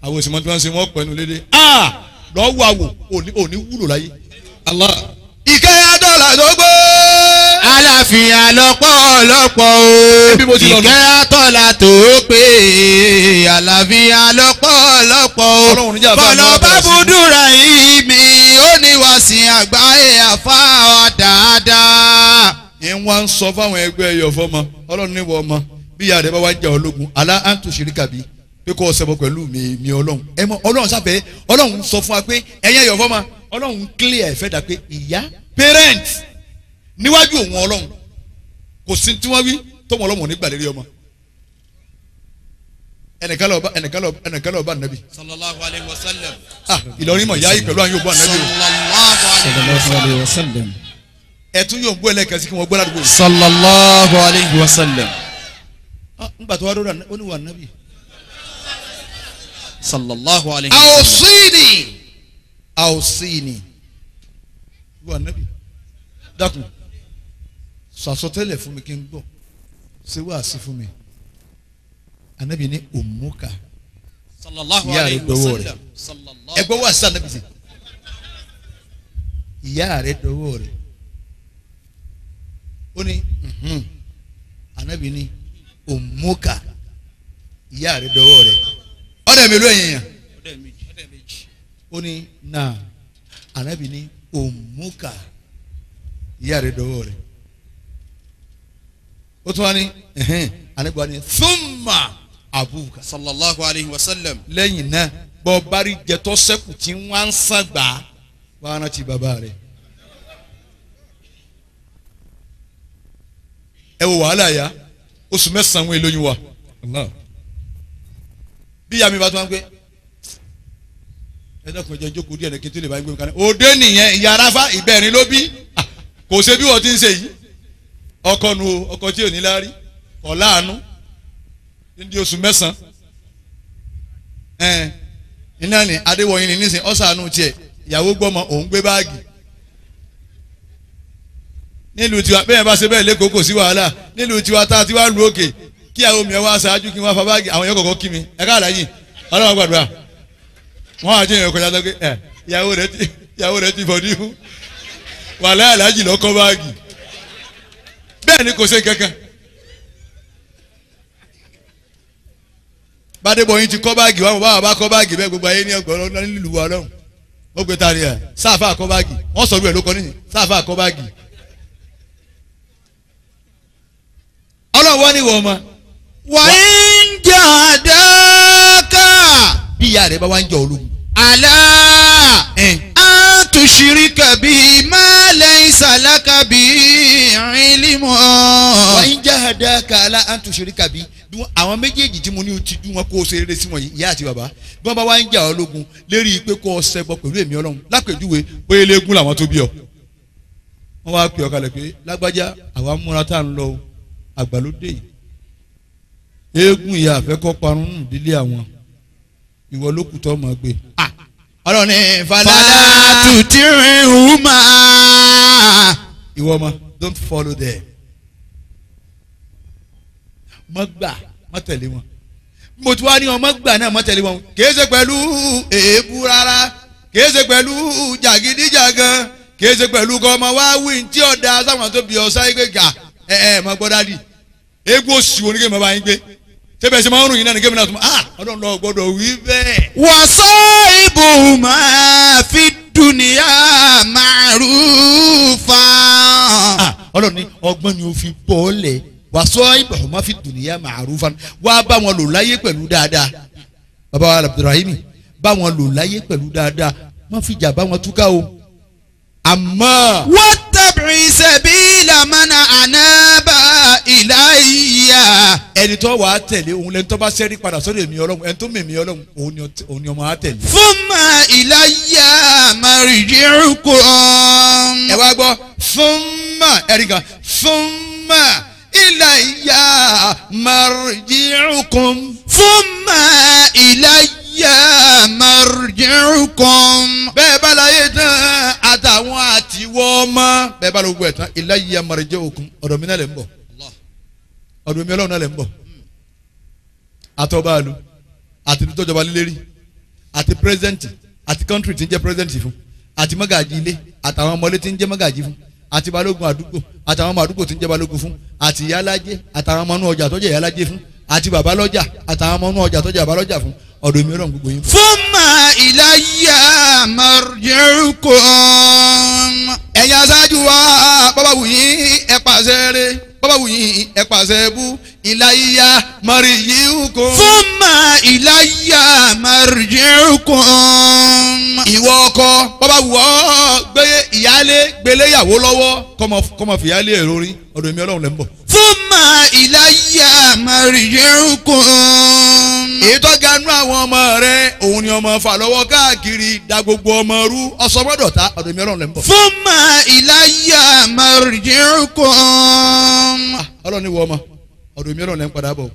àwọn òsì mọ́ tí wọ́n ṣe wọ́n pẹ̀lú lédè lọ́wọ́ àwò òní wúlò láyé. Allah ìkẹyà dọ́là tó gbé.
àlàáfíà lọ́pọ̀lọpọ̀ o ìkẹyà tọ́lá tó pé àlàáfíà lọ́pọ̀lọpọ̀ o bọ̀lọ̀ bá búdúrà yìí mi ó ní wá sí àgbáyé àfáà dáadáa.
ẹ wá ń sọ fáwọn ẹgbẹ́ ẹyọ fọmọ ọlọ́run níwọ̀ ọmọ bí ìyá rẹ bá wá jà ológun alá àǹtò ṣìríkà bí pé kó o ṣẹbọ pẹ̀lú mi ọlọ́run ẹ mọ ọlọ́run sáfẹ́ ọlọ́run sọ fún wa pé ẹ̀yin ẹyọ fọmọ ọlọ́run clear ẹ̀fẹ́ dà pé ìyá parent níwájú òun ọlọ́run kò sí tí wọ́n wí tó wọn ọlọ́run nígbà lérí ọmọ ẹnìkan lọ bá nàbì.
sallallahu alayhi wa sallam.
Ìlọrin mọ̀ yáyí pẹ̀lú àwọn yóò bọ́ nàbì o.
sallallahu alayhi wa sallam.
ẹ̀tún yóò gbọ́ ẹlẹ́kẹ̀sí kí wọ́n gbọ́ ládùúgbò.
sallallahu alayhi wa sallam.
ńgbà tó wá lóra ó ní wà nàbì.
sallallahu alayhi wa sallam.
àwòsíìnì wà nàbì dákun sàsọtẹ́lẹ̀ fún mi kí n gbọ́ ṣé wàá sí fún mi anabi ní òmùkà
sallallahu alayhi wa sallam.
ẹgbẹ́ wà sí anabi sí ìyá rẹ̀ dọwọ́ rẹ̀ ó ní anabi ní òmùkà ìyá rẹ̀ dọwọ́ rẹ̀ ọ̀dẹ̀ mi ló ẹ̀yìn yẹn ó ní náà anabi ní òmùkà ìyá rẹ̀ dọwọ́ rẹ̀ ó tún wá ní anabi wá ní thumma abuka
sallallahu alayhi wa sallam.
lẹ́yìn náà bọ́ bari jẹtọ́ sẹ́kù tí wọ́n ń sàn gbà wọ́n á ti bàbá rẹ̀ ẹ wo wàhálà ya oṣù mẹ́sàn-án wọn èlóyún wa bí ìyá mi bá tún wá gbé ẹ dẹ́kun jẹ́ jókòó díẹ̀ ní kí n tó lè bá yín gbé mi kan ní òde nìyẹn ìyá aráfá ìbẹ̀rin ló bí kò ṣe bí wọ́n ti ń ṣe yìí ọkọ nu ọkọ tí ò ní láárí kọ̀ láàánú ní oṣù mẹ́sàn-án iná ni adéwọ̀nyí ni nísìnyí ọ̀sánú tiẹ̀ ìyàwó gbọ́mọ òun gbé báàgì nílùú tiwa bẹ́ẹ̀ bá ṣe bẹ́ẹ̀ lẹ́kọ̀ọ́ kò sí wàhálà nílùú tiwa tá a ti wá lu òkè kí àwọn mi wá ṣáájú kí wọ́n fa báàgì àwọn yẹn kọ̀ọ̀kan kí mi ẹ káàdá yìí ọlọ́wọ́ gbàdúrà wọ́n á jẹ́ ìyẹn kọjá lọ́gẹ́ ìyàwó rẹ̀ ti fọdí fún wàhálà aláàjì lọ́kọ́ báàgì bẹ́ẹ̀ ni kò ṣe kankan. bàdébọ̀ yín ti kọ́ báàgì wọn bá bá kọ́ báàgì bẹ́ẹ̀ gbogbo ayé ní ọgbọ̀n ọ̀nà nílùú wa lọ́hùn ó gbé tari ẹ̀ sáfà kọ́ báàgì wọ́n sọ wíwẹ̀ ló kọ́ níyìn sáfà kọ́ báàgì. ọlọ́run wọ́n ní wọ́n ma.
wà á ń jà dáká.
bí ìyá rẹ̀ bá wá ń jẹ ológun.
àlá àtúnṣiríkà bíi má laysa laka bíi ilmun.
wà á ń jà dáká àlá àtúnṣiríkà bíi àwọn méjèèjì tí mo ní o ti dún wọn kó o ṣe rere sí wọn yìí ìyá àti bàbá bí wọn bá wá ń jà ọ lógun lérí pé kó o ṣẹbọ pẹ̀lú èmi Ọlọ́run lápèjúwe bóyá eléégún làwọn tó bí ọ wọn wá pè ọ kalẹ̀ pé lágbájá àwa múra tá à ń lọ o àgbàlódé yìí eégún ìyá àfẹ́kọ́ parun nù dílé àwọn ìwọ ló kù tó máa gbé. Ọlọ́run ní
fàlà tuti'huma.
ìwọ ọmọ don't follow them. mọ gbà mọ tẹ̀lé wọn mo ti wá ní wọn mọ gbà náà mọ tẹ̀lé wọn kìí ṣe pẹ̀lú èébú rárá kìí ṣe pẹ̀lú jàgídíjàgan kìí ṣe pẹ̀lú kọ́ ọmọ wá wí tí ọ̀dà sáwọn tó bí ọ̀sá yìí gbẹ̀gà mọ gbọ́dá di eégún oṣù wo ni kéèmọ bá yín gbé tẹ́bẹ̀ ṣe máa ń rùn yín náà ni kéèmọ náà tún ọlọ́run lọ gbọ́dọ̀ wí bẹ́ẹ̀.
wa sahibuhuma fi dunya ma'rufa.
ọlọ́run ní ọgbọ́n ni ó fi bọ́ọ̀lẹ̀ wàsó ibahuma fi dunya ma'rufan wá bá wọn lò láyé pẹ̀lú dáadáa bàbá wa Abdulrahim bá wọn lò láyé pẹ̀lú dáadáa má fi jà bá wọn túká o àmọ́.
wattabi sabila man anaba ilayya.
ẹni tó wàá tẹ̀lé òun lẹ́ni tó bá sẹ́rí padà sọ́dọ̀ èmi Ọlọ́run ẹni tó mèmí Ọlọ́run òun ni ọmọ á tẹ̀lé.
thumma ilayya marji'ukum.
ẹ wá gbọ́ thumma ẹ̀ríkà thumma ilayya marji'ukum.
thumma ilayya marji'ukum. مرجعكم
bẹ́ẹ̀ bá láyé tán àtàwọn àtiwọ́ ọmọ bẹ́ẹ̀ bá lọ gbọ́ ẹ̀ tán ilayya marji'ukum ọ̀dọ̀ mi náà lè ń bọ̀ ọ̀dọ̀ mi ọlọ́run náà lè ń bọ̀ àtọ́bàálù àti tọ́jọba lélẹ́rì àti pírẹsidẹ́ǹtì àti kọ́ńtírì tí ń jẹ́ pírẹsidẹ́ǹtì fún àti mọ́gàjì ilé àtàwọn ọmọlé tí ń jẹ́ mọ́gàjì fún àti balógun àdúgbò àtàwọn ọmọ àdúgbò tí ń jẹ́ balógun fún àti ìyálájé àtàwọn ọmọ inú ọjà tó jẹ́ ìyálájé fún àti bàbá lọ́jà àtàwọn ọmọ inú ọjà tó jẹ́ bàbá lọ́jà fún ọ̀dọ̀ mi ọlọ́run gbogbo yín.
ثم إلي مرجعكم
ẹ̀yin aṣáájú wa bàbá wù yín ẹ pàṣẹ rẹ̀ bàbá wù yín ẹ pàṣẹ bú ilayya marji'ukum.
ثم إلي مرجعكم
ìwọ ọkọ bàbá wù ọ́ gbé ìyálé gbéléyàwó lọ́wọ́ kọ́mọ fìyálé ẹ̀ lórí ọ̀dọ̀ mi ọlọ́run lẹ́ ń bọ̀.
ثم إلي مرجعكم
èyí tó ga nú àwọn ọmọ rẹ òun ni ọmọ fà lọ́wọ́ káàkiri da gbogbo ọmọ rú ọsọmọdọ̀ta ọ̀dọ̀ mi ọlọ́run lẹ́ ń bọ̀.
ثم إلي مرجعكم
ọlọ́run ni wọ ọmọ ọ̀dọ̀ mi ọlọ́run lẹ́ ń padà bọ̀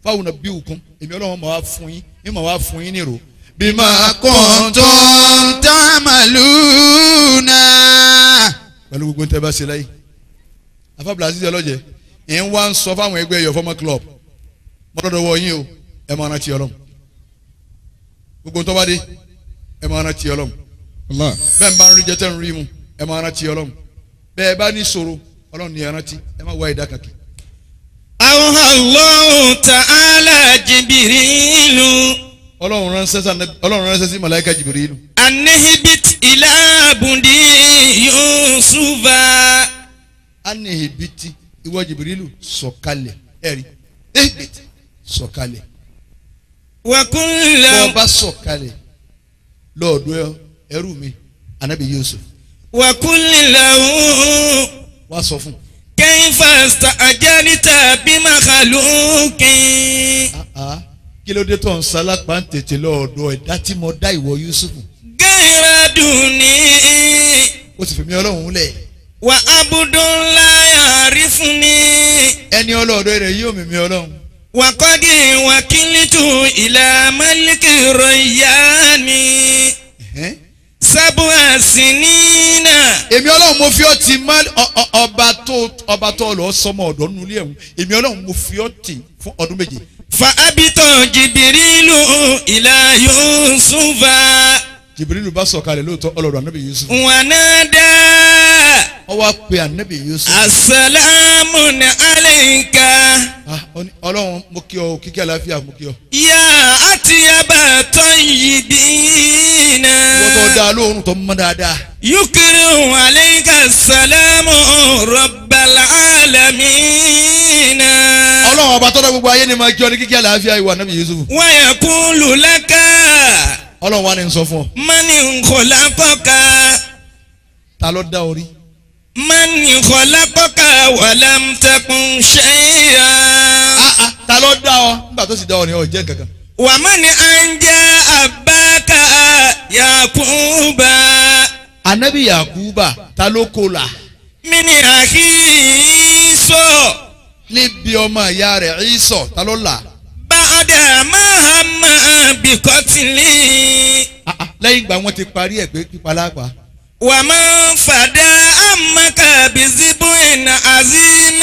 fáwọn náà bí òkun èmi ọlọ́run máa wá fún yín ní máa wá fún yín nírò.
بما كنتم تعملون
pẹ̀lú gbogbo tẹ́ bá ṣe láyé afábìlà àti ọlọ́jẹ̀ ẹ̀ ń wá ń sọ fáwọn ẹgbẹ́ ẹ̀yọ̀ fọ́mọ club mọ́tọ́dọ̀ wọ yín o ẹ̀ máa rántí ọlọ́run gbogbo tó bá dé ẹ̀ máa rántí ọlọ́run bẹ́ẹ̀ bá ń rí jẹ́tẹ́ ń rí mu ẹ̀ máa rántí ọlọ́run bẹ́ẹ̀ bá ní ṣòro ọlọ́run ní ẹ̀ rántí ẹ̀ máa wá ìdá kàkì.
أوحى الله تعالى جبريل
ọlọ́run ránṣẹ́ sí màláíkà Jibrilu.
أن اهبط إلى بني يوسف
a ní ìbítí ìwọ Jibrilu sọ̀kalẹ̀ ẹ̀rí ehibit sọ̀kalẹ̀
وقل
bọ́
له
bá sọ̀kalẹ̀ lọ́ọ̀dún ẹrú mi anabi Yusuf
وقل له
wá sọ fún
كيف استأجرت بمخلوق
kí ló dé tó ń sálápá ń tètè lọ́ọ̀dọ̀ ẹ̀dá tí mo dá ìwọ Yusuf
غير دوني
ó sì fi mí ọlọ́run lẹ̀
وعبد لا يعرفني
ẹni ọlọ́ọ̀dọ̀ rẹ̀ yóò mímí ọlọ́run.
وقد وكلت إلى ملك ريان 7 سنين
èmi ọlọ́run mo fi ọ́ ti má ọba tó lọ sọmọ ọ̀dọ́ nínú ilé ẹ̀hún èmi ọlọ́run mo fi ọ́ ti fún ọdún 7.
فأبط جبريل إلى يوسف
Jibrilu bá sọ̀kalẹ̀ lóòótọ́ ọlọ́run anabi Yusuf
ونادى
ó wá pe anabi Yusuf.
السلام عليك
ọlọ́run mo kí ọ kíkẹ́ àlàáfíà mo kí ọ.
يا أطيب الطيبين
wọ́n tó dáa lóorùn tó mọ́ dáadáa.
يكرم عليك السلام رب العالمين
ọlọ́run ọba tọ́lá gbogbo ayé ni máa kí ọ ní kíkẹ́ àlàáfíà ìwà anabi Yusuf.
ويقول لك
ọlọ́run wa ni n sọ fún ọ.
من خلقك
ta ló dá orí.
من خلقك ولم تكن شيئا
ta ló dá ọ nígbà tó sì dá ọ ní ọ jẹ́ kankan.
ومن أنجى أباك يعقوب
anabi Yakuba ta ló kó la.
من أخيه
níbi ọmọ ìyá rẹ̀ Ìsọ̀ ta ló là.
بعد ما هم بقتله
lẹ́yìn ìgbà wọn ti parí ẹ̀ pé pípa lápá.
ومن فدى أمك بذبح عظيم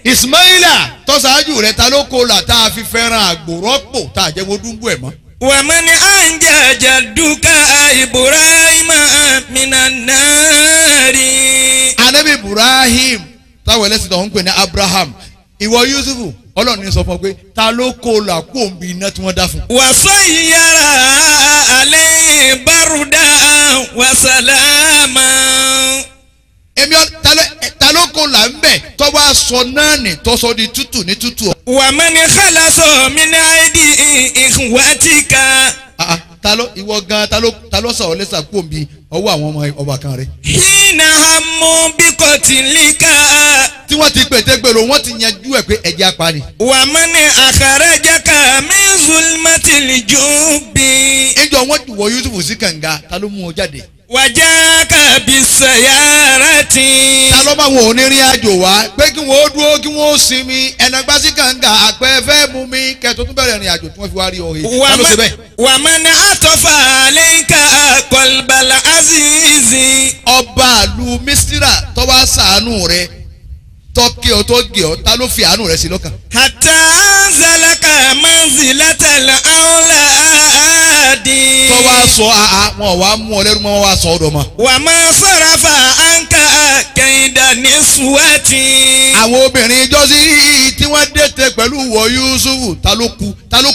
Ismaila tọ́sáájú rẹ̀ ta ló kó la tá a fi fẹ́ràn àgbò rọ́pò tá a jẹ́ wo dúnbù ẹ̀ mọ́.
ومن أنجى جدك إبراهيم من النار
anabi Ibrahim táwọn ẹlẹ́sìn tó ń pè ní Abraham ìwọ Yusufu ọlọ́run ní sọ fún ọ pé ta ló kó la kó òǹbí iná tí wọ́n dá fún.
وصير عليه بردا وسلاما
èmi ta ló kó la ń bẹ̀ tó bá sọ náà ní tó sọ di tútù ní tútù.
ومن خلص من أيدي إخوتك
ta ló ìwọ gan ta ló sọ ọ lẹ́sà kó òǹbí ọwọ́ àwọn ọmọ ọba kan rẹ̀.
حين هموا بقتلك
tí wọ́n ti pète gbèrò wọ́n ti yanjú ẹ̀ pé ẹ̀jẹ̀ apá ni.
ومن أخرجك من ظلمة الجب
ìjọ wọn jù wọ Yusufu sí kànga ta ló mú ọ jáde.
وجاك بالسيارة
ta ló máa wọ onírìn àjò wá pé kí wọ́n ó dúró kí wọ́n ó sinmi ẹ̀nàgbá sí kànga àpẹ fẹ́ mú mi kẹ́tọ́ tún bẹ̀rẹ̀ ìrìn àjò tí wọ́n fi wá rí ọ̀hìn. ta ló ṣe bẹ́ẹ̀.
ومن عطف عليك
qalbal azizi.
ọba àlù mísírà tó wá ṣàánú rẹ tọ́kì ọ tó gé ọ ta ló fi àánú rẹ sí lọ́kàn.
hatta zalaka manzilatal awladi.
tó wá sọ wọn wá mú ọ lẹ́rú mọ́ wọn wá sọ ọ̀dọ̀ mọ́.
wa ma sarafa anka kaida niswati.
àwọn obìnrin jọ́sí tí wọ́n dẹ́tẹ̀ pẹ̀lú wọ Yusufu ta ló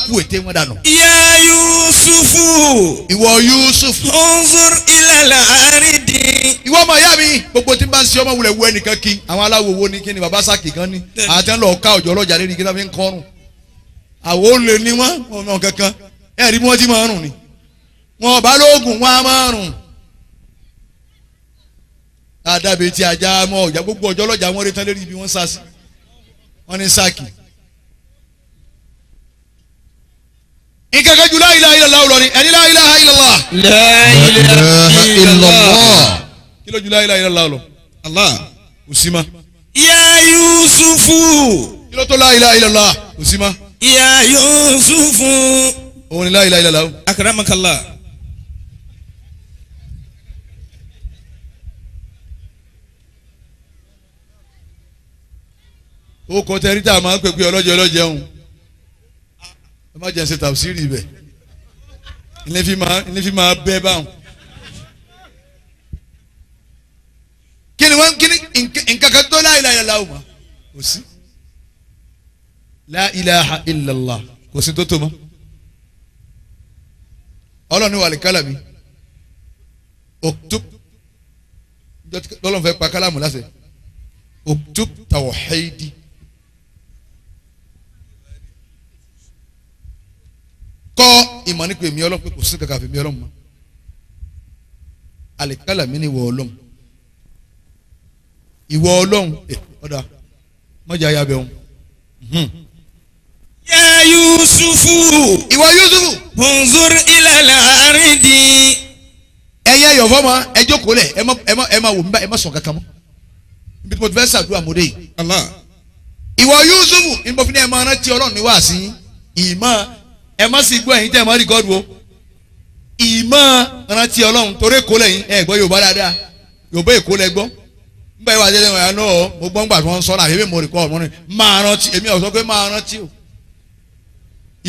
kú ète wọn dànù.
ya Yusufu.
ìwọ Yusuf.
unzur ilal aridi.
ìwọ ọmọ ìyá mi gbogbo tí n bá ń ṣe ọmọ wulẹ̀ wú ẹnìkan kí àwọn aláwo wo ni kí ni baba sáàkì kan ní àti ẹ̀ lọ ká ọjọ́ ọlọ́jà lórí kí n fi ń kọ́rùn àwọn olè ní wọn ọmọ kankan ẹ̀ rí bí wọ́n ti máa rùn ni wọn bá lóògùn wọn á máa rùn àdàbẹ̀ tí ajá mọ́ ọjà gbogbo ọjọ́ ọlọ́jà wọn rí tán lérí ibi wọ́n sá sí wọ́n ní sáàkì. ìkẹ́kẹ́ ju la ilaha illallah lọ ni ẹni la ilaha illallah.
la ilaha illallah.
kí ló ju la ilaha illallah lọ.
Allah.
kò sí ma.
ya Yusufu.
kí ló tó la ilaha illallah kò sí ma.
ya Yusufu.
òun ni la ilaha illallah.
akramakallah.
ó kọ tẹ́rí tá a máa ń pè pé ọlọ́jọ́ ọlọ́jẹun ẹ má jẹ́ ṣe tàbísírì ibẹ̀ ilé fi máa bẹ́ báwọn. kí ni nǹkan kan tó la ilaha illallah mọ́ kò sí la ilaha illallah kò sí tó tó mọ́ ọlọ́ni wà lè kálàmì uktub lọ́lọ́n fẹ́ pa kálámù láṣẹ uktub tawhidi. kọ́ ìmọ̀ nípa èmi ọlọ́run pé kò sí kankan àfi mi ọlọ́run mọ́ àlìkálà mi ni ìwọ ọlọ́run ìwọ ọlọ́run ọ̀dà mọ́jà ayá bẹ̀ wọn.
ya Yusufu.
ìwọ Yusufu.
unzur ilal aridi.
ẹyẹ ẹyọ fọmọ ẹ jókòó lẹ ẹ má wò mí bá ẹ má sọ kankan mọ́ ibi tí mo ti fẹ́ ṣàdúrà mọ́dé yìí.
Allah.
ìwọ Yusufu ìbọn ní ẹ máa rántí ọlọ́run ní wàásí ìmọ̀ ẹ má sì gbọ́ ẹ̀yin tẹ́ ẹ má rìkọ́dù o ìmọ̀ rántí ọlọ́run torí èkó lẹ́yìn ẹ gbọ́ Yorùbá dáadáa Yorùbá èkó lẹ gbọ́ nígbà yìí wà á jẹ́ ẹ̀yàn náà mo gbọ́ ńgbà tí wọ́n ń sọ́nà àbí mo rìkọ́ ọ̀mọ́ ni máa rántí èmi ò sọ pé máa rántí o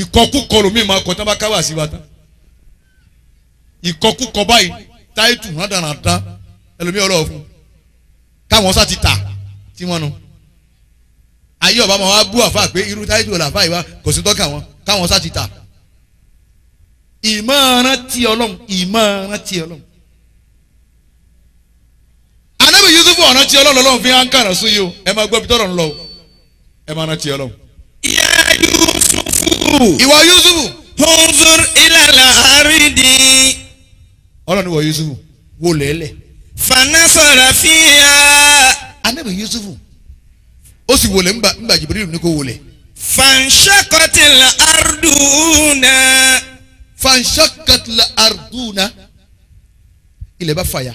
ìkọkúkọ lómi máa kọ tán bá káwà sí wa tán ìkọkúkọ báyìí táìtù hàn dáná tán ẹlòmíì ọlọ́ọ̀ fún káwọn sá ti tà tí wọ́n nu ayé ọba máa wá bú àfa pé irú táìtù ọ̀là àfa ìwà kò sí tọ́ka wọn káwọn sá ti tà ìmọ̀ràn tí ọlọ́run Ànábì Yusufu ọ̀ràn tí ọlọ́run lọ́lọ́run fi hàn kàrà sún yìí o ẹ máa gbọ́ bí tọ́rọ̀ ń lọ o ẹ máa rántí ọlọ́run.
ya Yusufu.
ìwọ Yusufu.
unzur ilal aridi.
ọlọ́run ìwọ Yusufu wo lẹ́lẹ̀.
fanasara fiha.
Ànábì Yusufu ó sì wọlé ńgbà Jibril ní kó wọlé.
fanshaqatil arduna.
fanshaqatil arduna ilẹ̀ bá fàyà.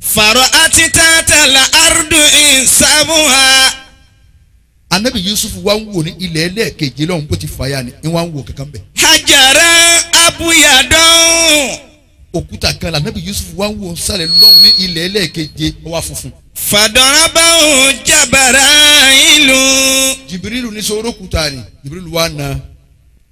fara'ati tatal ardu insabuha.
Ànábì Yusufu wá ń wò ní ilẹ̀ ẹlẹ́ẹ̀keje lọ́hùn bó ti fàyà ni wọ́n ń wò kankan bẹ̀.
hajaran abuyadan.
òkúta kan Ànábì Yusufu wá ń wò sálẹ̀ lọ́hùn ní ilẹ̀ ẹlẹ́ẹ̀keje ó wá funfun.
fadarabahu jabarailu.
Jibrilu ní sọ òkúta ni Jibrilu wá na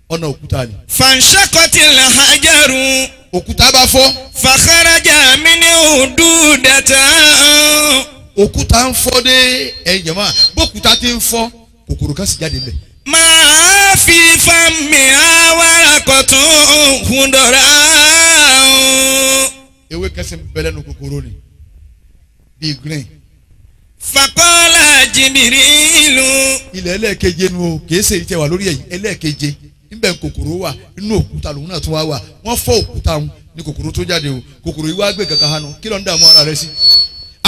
ọ̀nà òkúta ni.
fanshaqatil hajaru.
òkúta bá fọ́.
fakharaja minhu dudatan.
òkúta ń fọ́ dé ẹ̀yìn jẹ̀mọ́ bókúta ti ń fọ́ kòkòrò kan sì jáde lẹ̀.
máa fi fami awarakọ̀tún hundọ̀rà.
ewé kẹsì ń bẹ lẹ́nu kòkòrò ni bíi green.
faqala Jibrilu.
ilẹ̀ ẹlẹ́ẹ̀keje nu o kìí ṣe ìtẹ̀ wà lórí ẹ̀yìn ẹlẹ́ẹ̀keje níbẹ̀ kòkòrò wà inú òkúta lòun náà tún wá wà wọ́n fọ́ òkúta òun ní kòkòrò tó jáde o kòkòrò yìí wá gbé kankan hanu kí ló ń dààmú ara rẹ sí.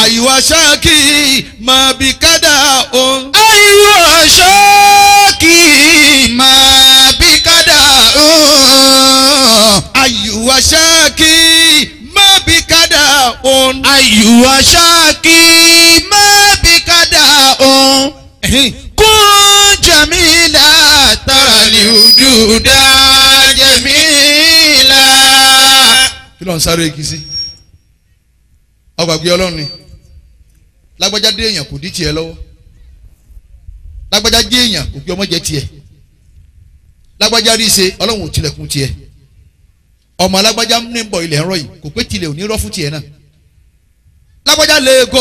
àyíwá ṣáàkì máa bí kádà òun.
àyíwá ṣáàkì máa bí kádà òun.
àyíwá ṣáàkì máa bí kádà òun.
àyíwá ṣáàkì máa bí kádà òun. kún jamila tarali ududa jamila.
kí ló ń sáré igi sí ọgbàgbé ọlọ́run ni lágbájá dé èèyàn kò dí tiẹ̀ lọ́wọ́ lágbájá dé èèyàn kò gbé ọmọ jẹ tiẹ̀ lágbájá rí ṣe ọlọ́run ò tilẹ̀kùn tiẹ̀ ọmọ alágbájá ní bọ̀ ilẹ̀ ń rọ̀ yìí kò pé tilẹ̀ ò ní rọ́ fún tiẹ̀ náà lágbájá lè kó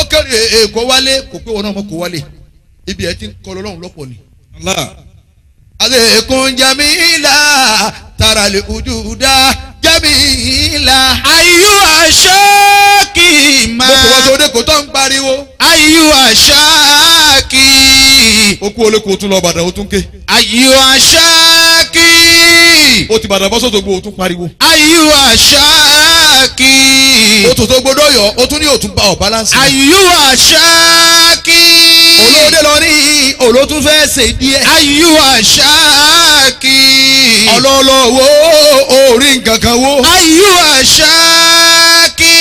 ó kéré èkó wálé kò pé wọn náà mọ̀ kó wálé ibi ẹ̀ ti ń kọ́ lọ́run lọ́pọ̀ ni. alekun jamila tarale ujuda jamila.
ayu aṣáàkì máa.
mo kò wá tó dé kò tó ń pariwo.
ayu aṣáàkì.
ó kú olè kò tún lọ Ìbàdàn ó tún ké.
ayu aṣáàkì.
ó ti Ìbàdàn bọ́ sọ́tò gbó ó tún pariwo.
ayu aṣáàkì.
ó tún tó gbódò yọ ó tún ní òtún bá ọ̀ balance.
ayu aṣáàkì.
olóde lọ ní olótún fẹ́ ṣe díẹ̀.
ayu aṣáàkì.
ọlọ́lọ́wọ́ orí nǹkan kan wo.
ayu aṣáàkì.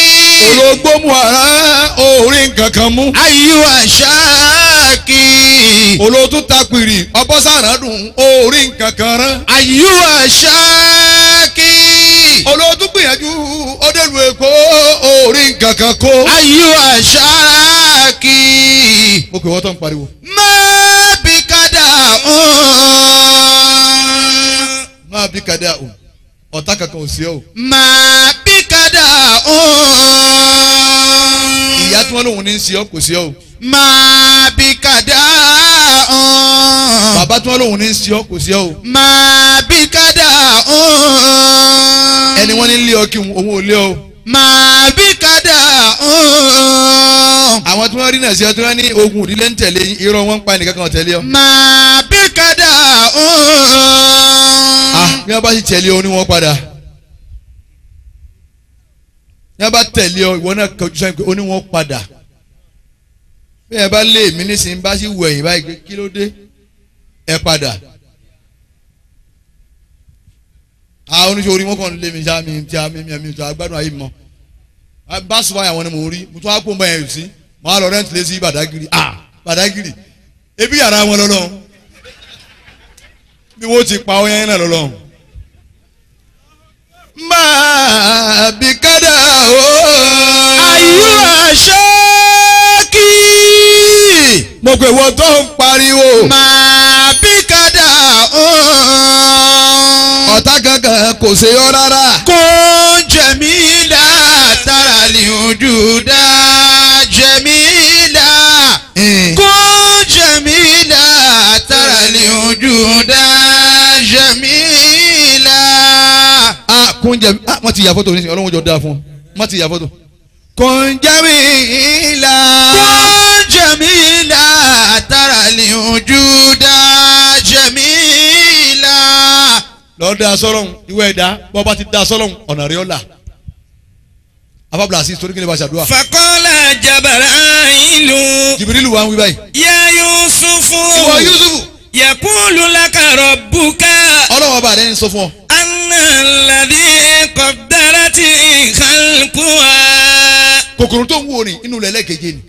ológbó mu ara orí nǹkan kan mú.
ayu aṣáàkì.
olótún tapìrì ọbọ̀sàràdùn orí nǹkan kan rán.
ayu aṣáàkì.
olótún gbìyànjú ọdẹlu èkó orí nǹkan kan kó.
ayu aṣáàkì.
mo pè wọ́n tó ń pariwo.
má bí kádà
máa bí kadà o ọ̀tá kankan ò sí ọ.
má bí kádà
ìyá tí wọ́n lòun ní í sí ọ kò sí ọ.
má bí kádà
bàbá tí wọ́n lòun ní í sí ọ kò sí ọ.
má bí kádà
ẹni wọ́n ní lé ọ kí òun ò lé ọ.
má bí kádà
àwọn tí wọ́n rí náà sí ọ tí wọ́n ní ogun ìdílé ń tẹ̀lé irọ́ wọn ń pa ẹnìkan kan tẹ̀lé ọ.
má bí kádà
bí wọ́n bá sì tẹ̀lé ọ ní wọ́n padà bí wọ́n bá tẹ̀lé ọ ìwọ náà kọjú sẹ́yìn pé ó ní wọ́n padà bí wọ́n bá lé mi nísìnyí bá sì wẹ̀ yìí báyìí kí ló dé ẹ padà àwọn oníṣẹ́ orí wọn kàn lé mi já mi tí a gbádùn ayé mi mọ́ bá sùn báyà wọn ni mò ń rí mo tún wá pò mọ́ ẹ̀yìn sí mo á lọ rẹ́ǹtì lé sí Badagiri Badagiri ebi yàrá wọn lọ́lọ́run bí wọ́n ti pa ọyàn náà lọ́lọ́run. máa bí kádà o.
ayu aṣáàkì.
mo pè wọ́n tó ń pariwo.
má bí kádà
ọ̀tá kankan kò ṣe ọ́ rárá.
kò jẹ̀mílà tara lè ojú dá jẹ̀mílà. kò jẹ̀mílà tara lè ojú dá jẹ̀mílà.
kún jẹ wọ́n ti yà fọ́tò nísìnyí ọlọ́run jọ dáa fún wọ́n ti yà fọ́tò. kún jẹ̀mílà.
kò jẹ̀mílà tara lè ojú dá jẹ̀mílà.
lọ́ọ́ da sọ́lọ́hún ìwé ẹ̀dá bọ́ bá ti da sọ́lọ́hún ọ̀nà rẹ̀ ọ̀la afábùlà sí torí kí ni bá ṣàdúrà.
faqala Jabrailu.
Jibirilu wa ń wí báyìí.
ya Yusufu.
ìwọ Yusufu.
yaqulu laka rabbuka.
ọlọ́wọ́ bá rẹ̀ ń sọ fún ọ.
anna alladhi qaddarati khalquha.
kòkòrò tó ń wò ní inú lẹ́lẹ́ keje ni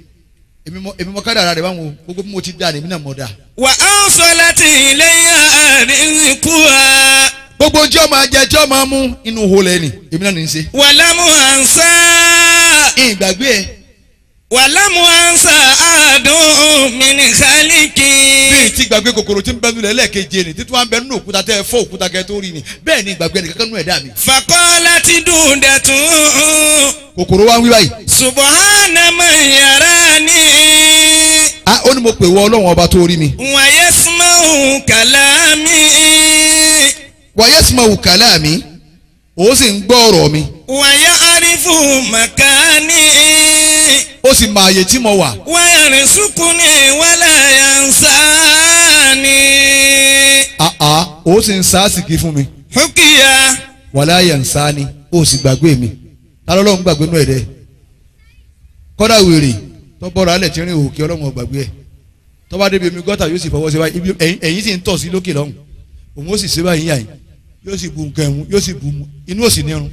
èmi mọ kádàrá rẹ̀ báwọn gbogbo bí mo ti dá ni èmi náà mọ̀ dá.
wa awsalati ilayha rizquha.
gbogbo tí ọmọ ajẹ tí ọmọ mú inú ihò lẹ́ni èmi náà ní í ṣe.
wàlámù ansa.
ìgbàgbé ẹ.
wàlámù ansa àádùn min khaliki.
bí ti gbàgbé kòkòrò tí ń bẹ nulẹ̀ lẹ́ẹ̀keje ni títí wọn bẹ nínú òkúta tẹ́ ẹ fọ́ òkúta kẹ́ tó rí ni bẹ́ẹ̀ ni ìgbàgbé ẹnì kankan nínú ẹ̀dá mi.
faqalati dundatun.
kòkòrò wa ń wí báyìí.
subhana man yarani.
ó ní mo pè wọ ọlọ́run ọba tó rí mi.
wa yasma'u kalami.
wàyẹ̀ sì máa wù kálá mi ó sì ń gbọ́ ọ̀rọ̀ mi.
wa ya'rifu makani.
ó sì máa yè tí mo wà.
wa yarzuquni wala yansani.
ó sì ń sáàsìkì fún mi.
hukiya.
wàlá yansani ó sì gbàgbé mi. ta lọ́lọ́run gbàgbé nú ẹ̀ dẹ́. kọ́dà wèrè tó bọ́ra alẹ̀ tí ń rìn òkè ọlọ́run gbàgbé ẹ̀. tó bá débi omi gọ́tà yóò sì fọwọ́ sí báyìí ẹ̀yìn sì ń tọ̀ sí lókè lọ́hùn. òun ó sì ṣe báyìí yàn yóò sì bu nǹkan ẹ̀hún yóò sì bu mu inú òsì nírun.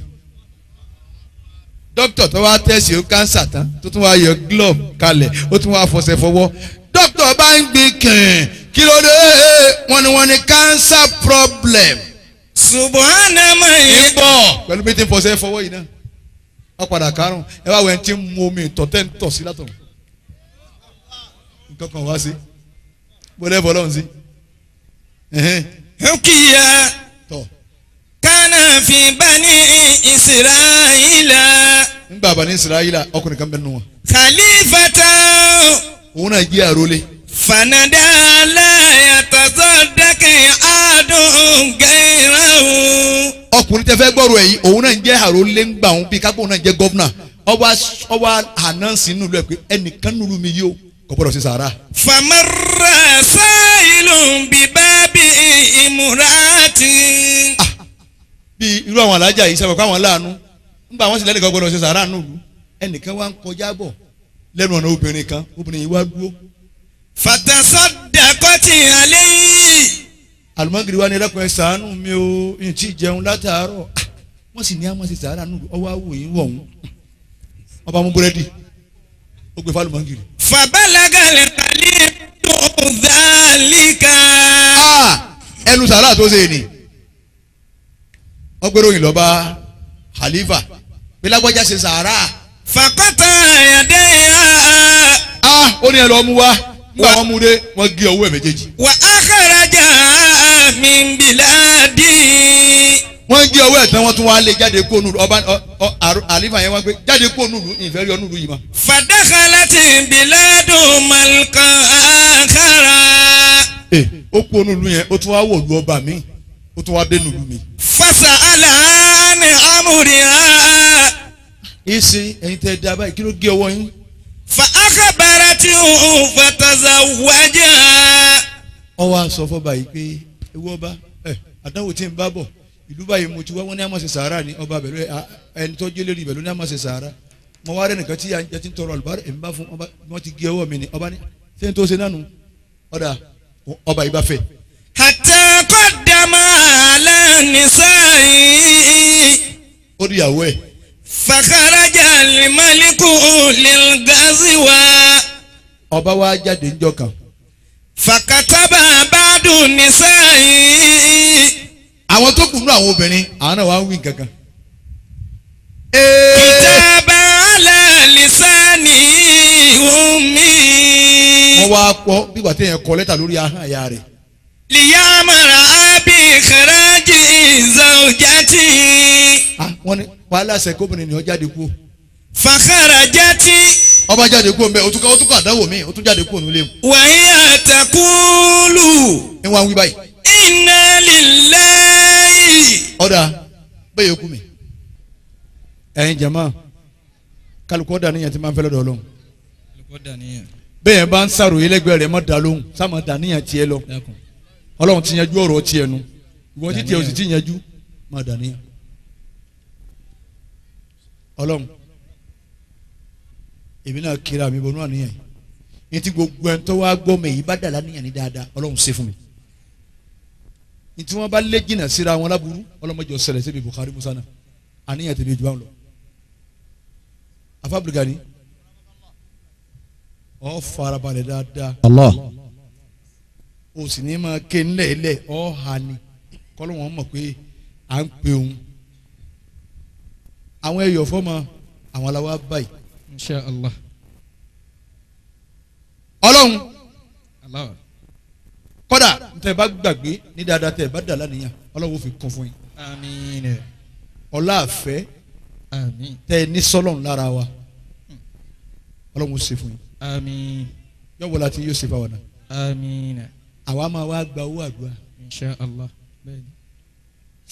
dókítà tó wá tẹ̀sí ó kánsà tán tó tún wá yọ glove kalẹ̀ ó tún wá fọṣẹ fọwọ́. dókítà bá ń gbin kàn kí ló dé wọ́n ní cancer problem.
subhana man
ń bọ̀ pẹ̀lú bí tí ń fọṣẹ fọwọ́ yìí náà wọ́n padà kárùn ẹ wá wẹ̀ ń tí ń mu omi tọ̀tẹ́ ń tọ̀ sí látọ̀ nǹkan kan wá sí bọ́lá ẹ̀ bọ́lá ń sí
hukiya
tọ̀
kana fi bani israila
ńgbà bá ní Israẹli ọkùnrin kan bẹ́ẹ̀ nù wọn
khalifatan
òun náà jẹ́ àrólé
fanada la yatasaddaq adun gairahu
ọkùnrin tẹ fẹ́ gbọ́rọ̀ ẹ̀yìn òun náà ń jẹ́ àrólé ńgbà òun bíi kápẹ́ òun náà jẹ́ gọ́vnà ọwọ́ ànánsì nínú ẹ̀ pé ẹnìkan nínú mi yóò kò gbọ́dọ̀ sí sàárà.
famarra sailun bibabi imurati
bí irú àwọn alájà yìí sábà káwọn láàánú ńgbà wọn sì lẹ́nìkan gbọ́dọ̀ sí sàárà nùlù ẹnìkan wá ń kọjá bọ̀ lẹ́nu ọ̀nà obìnrin kan obìnrin yìí wá dúró.
fatasaddaqati alayhi
àlùmọ́gìrì wa ní ẹlẹ́kùn ẹ̀ ṣàánú mi o ìyẹn tí ì jẹun látàárọ̀ wọ́n sì ní àmọ́ sí sàárà nùlù ọwọ́ àwòyìn wọ̀hún wọ́n bá mú búrẹ́dì ó gbé fálùmọ́gìrì.
fabalagal khalifu dhalika
ẹnu sàárà tó ṣe ni wọ́n gbéròyìn lọ́ba Khalifa bí lágbájá ṣe sàárà.
faqata yadayha
ó ní ẹ lọ mú wá nígbà wọn mú dé wọn gé ọwọ́ ẹ̀ méjèèjì.
wa akhraja min biladi
wọ́n gé ọwọ́ ẹ̀ tán wọ́n tún wá lé jáde kó nùlù ọba Khalifa yẹn wọ́n gbé jáde kó nùlù ìfẹ́ rí ọ nùlù yìí ma.
fadakhalat biladu malka akhara
ó kó nùlù yẹn ó tún wá wọ̀ lu ọba mi ó tún wá dé nùlù mi.
fasa'ala an amriha
ìsìn ẹ̀yin tẹ́ da báyìí kí ló gé ọwọ́ yín.
fa akhbaratu fatazawwaja
ó wá sọ fọba yìí pé ewu ọba àdánwò tí ń bá bọ̀ ìlú báyìí mo ti wá wọn ní àmọ́ ṣe sàárà ní ọba bẹ̀rẹ̀ ẹni tó jẹ́ lérí ìbẹ̀lú ní àmọ́ ṣe sàárà mo wá rẹ̀ nìkan tí yà ń jẹ́ tí ń tọrọ àlùbárẹ̀ èmi bá fún ọba wọn ti gé ọwọ́ mi ní ọba ní ṣé n tó ṣe nánu ọ̀dà ọba yìí bá fẹ́.
hatta qaddama ala nisa'i
ó di ìyàwó ẹ̀.
fakharaja al-maliku lil-ghazwa
ọba wa jáde ńjọ́ kan.
fakataba ba'du nisa'i
àwọn tó kù nínú àwọn obìnrin àwọn náà wá ń wí kankan.
kitaba ala lisani ummi
wọ́n wá pọ̀ bí wàá tẹ̀yẹ̀ kọ lẹ́tà lórí ahọ́n ìyá rẹ̀.
liyamara abi kharaji zawjati
wọ́n ní wàhálà ṣe kóbìnrin ni ó jáde kú.
fakharajati
ọba jáde kú ọ̀nbẹ ó tún kọ àdánwò mi ó tún jáde kú ònúlé mu.
wa hiya taqulu
ní wọ́n á wí báyìí.
inna lillahi
ọ̀dà bẹ́ẹ̀ yóò kú mi. ẹ̀yin jama kálukú ọ̀dà níyàn tí máa ń fẹ́ lọ́dọ̀ Ọlọ́run. bẹ́ẹ̀ bá ń sàròyé lẹ́gbẹ̀ẹ́ rẹ̀ mọ́ da lóhùn sáà dà níyàn tiẹ̀ lọ. Ọlọ́run ti yanjú ọ̀rọ̀ tiẹ̀ nu ìwọ títí o sì ti yanjú má dà níyàn. Ọlọ́run èmi náà kíra mi bọnú àníyàn yìí ní ti gbogbo ẹni tó wá gbọ́ mi yìí bá dà láníyàn ní dáadáa Ọlọ́run ṣe fún mi. ní tí wọ́n bá lé jìnnà síra wọn láburú ọlọ́mọdé ọ̀sẹ̀lẹ̀ síbi Bukhari musa náà àníyàn tèmi jù bá ń lọ. afábùrùgàní ọ farabalẹ̀ dáadáa.
Allah.
o sì ní máa ké ńlẹ̀ẹ́lẹ̀ ọ hà ní kọ́lọ́ wọn mọ̀ pé à ń pe òun. àwọn ẹyọ fọ́mọ àwọn aláwa báyìí.
Insha Allah.
Ọlọ́run
Allah.
kódà ntẹ bá gbàgbé ní dáadáa tẹ bá dà lánìyàn Ọlọ́run ó fi kún fún yín.
Àmín.
ọlá àfẹ́
Àmín.
tẹ ní sọ́lọ́run lára wa Ọlọ́run ó ṣe fún yín.
Àmín.
yọ̀wọ́ láti yóò ṣe fáwọn náà.
Àmín.
àwa máa wá gba owó àdúrà.
Insha Allah. Bẹ́ẹ̀ni.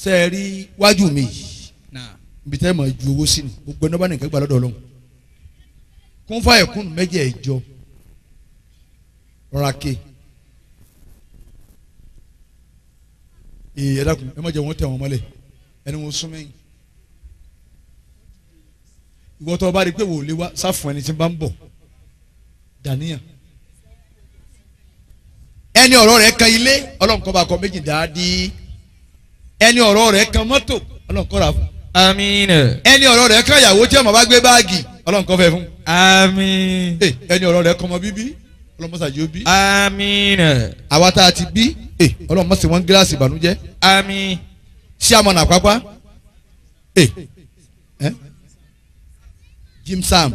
ṣe é rí wájú mi yìí
Náà.
ibi tẹ́ mọ̀ ju owó sí ni gbogbo ẹni bá nìkan gbà lọ́dọ̀ Ọlọ́run. kún fáyẹ̀ kún méjì ẹ̀jọ rọra ké. ẹ dákun ẹ má jẹ wọn tẹ wọn mọ́lẹ̀ ẹni wọn sún mẹ́yìn. ìwọ tó o bá rí i pé wò ó lé wá sáfún ẹni tí ń bá ń bọ̀ dàníyàn. ẹni ọ̀rọ̀ rẹ̀ kan ilé Ọlọ́run kó bá kọ́ méjì dáadí. ẹni ọ̀rọ̀ rẹ̀ kan mọ́tò Ọlọ́run kó rà fún.
Àmín.
ẹni ọ̀rọ̀ rẹ̀ kan ìyàwó tí ọmọ bá gbé báàgì Ọlọ́run kó fẹ́ fún.
Àmín.
ẹni ọ̀rọ̀ rẹ̀ kan ọmọ bíbí Ọlọ́run mọ́sàájú ó bí.
Àmín.
àwa tá a ti bí Ọlọ́run mọ́sàájú wọn gíláàsì ìbànújẹ́.
Àmín.
ṣé àmọ́ nà pápá Jim Sam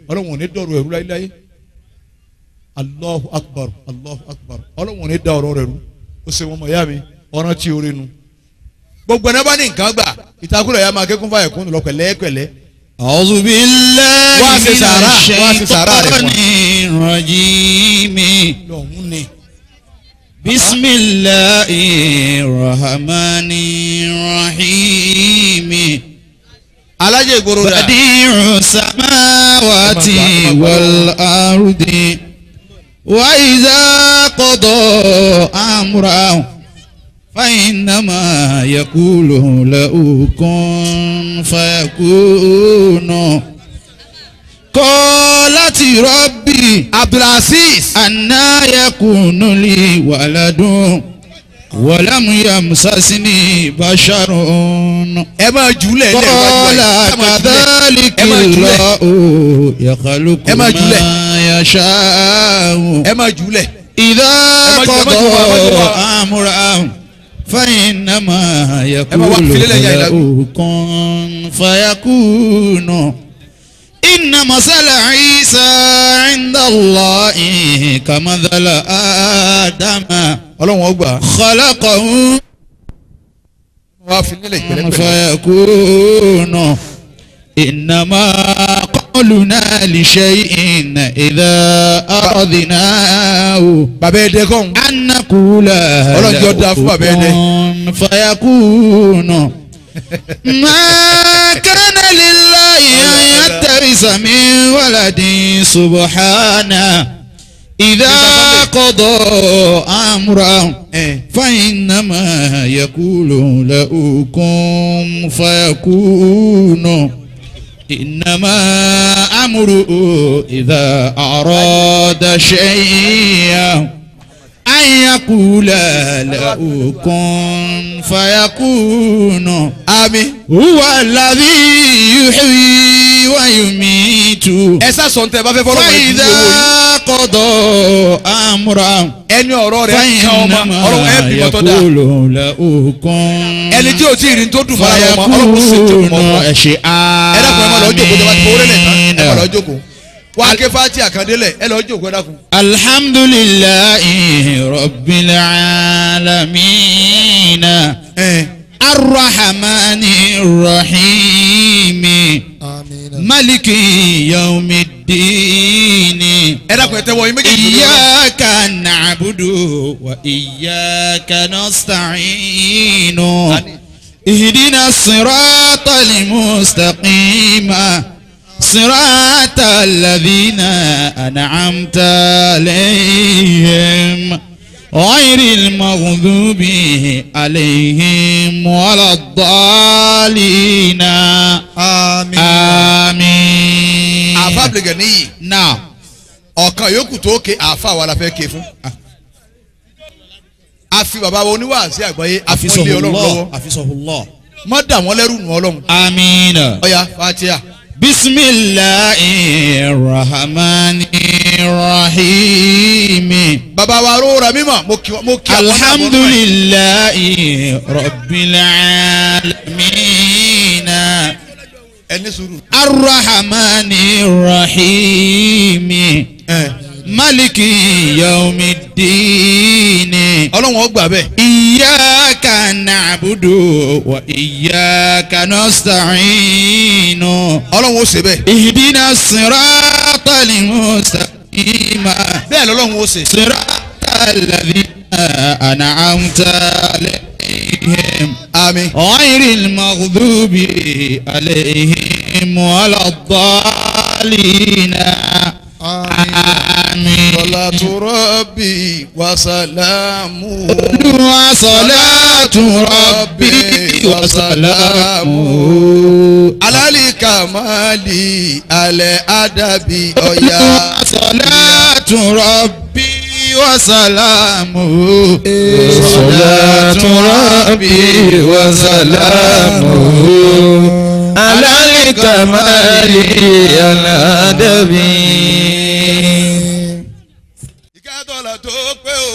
ọlọ́run ò ní dọ̀rọ̀ ẹ̀rú láyéláyé Allahu Akbar Allahu Akbar ọlọ́run ò ní da ọ̀rọ̀ rẹ̀ rú ó ṣe wọn mọ̀ ya mi ọ̀ràn tí orí nu gbogbo ẹ̀ náà bá ní nǹkan gbà ìtakùrọ̀ ya máa kékun fáyẹ̀ kún lọ pẹ̀lẹ́pẹ̀lẹ́.
A'udhu billahi minash shaytanir rajim. Bismillahir rahmanir rahim.
alájẹ ìgboro rà.
Badi'us samawati wal ardi. Wa idha qada amran فإنما يقول له كن فيكون. قالت ربي
عبد العزيز
أنا يكون لي ولد ولم يمسسني بشر قال كذلك الله يخلق ما يشاء إذا قضى أمرا فإنما يقول له كن فيكون. إن مثل عيسى عند الله كمثل آدم خلقه فيكون. إنما قولنا لشيء إذا أردناه أن نقول له كن فيكون. ما كان لله أن يتخذ من ولد سبحانه إذا قضى أمرا فإنما يقول له كن فيكون. إنما أمره إذا أراد شيئا أن يقول له كن فيكون. آمين. هو الذي يحيي ويميت. فإذا قضى أمرا فإنما يقول له كن فيكون.
wá ké fati àkàndélẹ̀ ẹ lọ jókòó ẹ dákun.
alhamdulillahi rabbil alamin. arrahmanir rahim. maliki yawmiddin.
ẹ dákun ẹ tẹ́wọ́ yín méjèèjì.
iyyaka na'budu wa iyyaka nasta'in. ihdina siratal mustaqim. صراط الذين أنعمت عليهم غير المغضوب عليهم ولا الضالين.
آمين
آمين.
àfa Abdulgani yìí.
náà.
ọ̀kan yòókù tó ké àfa wa la fẹ́ ké fún. a fi bàbá wa oníwàásí àgbáyé àfisọ̀hún lọ́wọ́.
àfisọ̀hún.
má dà wọ́n lẹ́rù nù Ọlọ́run.
àmín.
ọ̀ya Fatiha.
Bismillahirrahim.
bàbá wa rọra mímọ́ mo kí
alhamdulillahi rabbil alamin.
ẹni sùúrù.
arrahmanirrahim. maliki yawmiddin.
Ọlọ́run ó gbà bẹ́ẹ̀.
iyyaka na'budu wa iyyaka nasta'in.
Ọlọ́run ó ṣe bẹ́ẹ̀.
ihdina siratal mustaqim.
bẹ́ẹ̀ lọ́lọ́run ó ṣe.
siratal ladhina an'amta alayhim.
àmín.
ghayril maghdubi alayhim waladdallin. آمين.
صلاة ربي وسلامه
وصلاة ربي وسلامه
على الكمال على أدبي أويا
صلاة ربي وسلامه
صلاة ربي وسلامه على الكمال الأدبي.
ìkẹ́tọ̀lá tó pé o.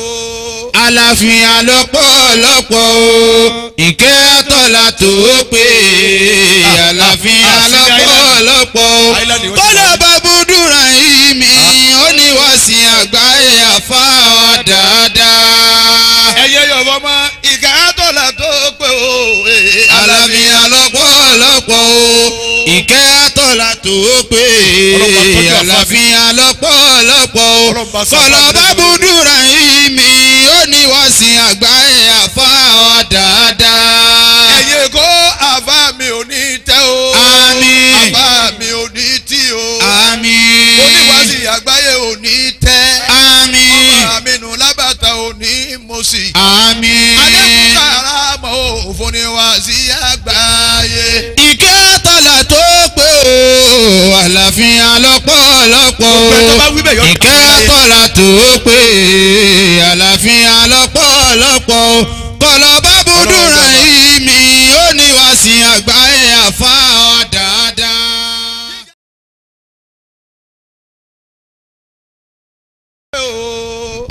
àlàáfíà lọ́pọ̀lọpọ̀ o ìkẹ́ àtọ́lá tó pé àlàáfíà lọ́pọ̀lọpọ̀ o kọ́lá bàbúdúrà yìí mi ó ní wá sí àgbáyé àfa dáadáa.
ẹyẹ yọ̀bọ̀ mọ́ ìkẹ́ àtọ́lá tó pé o
àlàáfíà lọ́pọ̀lọpọ̀ o ìkẹ́ àtọ́lá tó pé àlàáfíà lọ́pọ̀lọpọ̀ o kọ́lá bàbúdúrà yìí mi ó ní wá sí àgbáyé àfa dáadáa.
ẹyẹ kó àfa mi ò ní tẹ́ o.
àmín.
àfa mi ò ní tí o.
àmín.
oníwàásí àgbáyé ò ní tẹ́.
àmín.
ọmọ àmínú lábàtà ò ní mọ̀sí.
àmín.
adékúta ara mọ́ òfin ni wàásí àgbáyé.
ìkẹ́ àtọ́lá tó pé o àlàáfíà lọ́pọ̀lọpọ̀ o ìkẹ́ àtọ́lá tó pé àlàáfíà lọ́pọ̀lọpọ̀ o kọ̀lọ̀ bàbúdúrà yìí mi ó ní wá sí àgbáyé àfa dáadáa.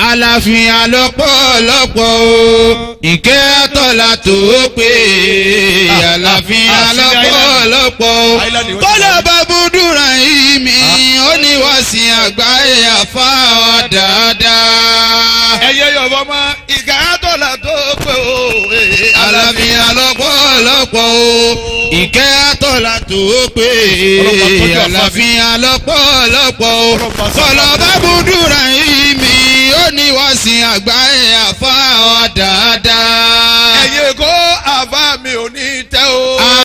àlàáfíà lọ́pọ̀lọpọ̀ o ìkẹ́ àtọ́lá tó pé àlàáfíà lọ́pọ̀lọpọ̀ o kọ́lá bàbúdúrà yìí mi ó ní wá sí àgbáyé àfa dáadáa.
ẹyẹ yọ̀bọ̀ mọ́ ìkẹ́ àtọ́lá tó pé o
àlàáfíà lọ́pọ̀lọpọ̀ o ìkẹ́ àtọ́lá tó pé àlàáfíà lọ́pọ̀lọpọ̀ o kọ́lá bàbúdúrà yìí mi ó ní wá sí àgbáyé àfa dáadáa.
ẹyẹ kó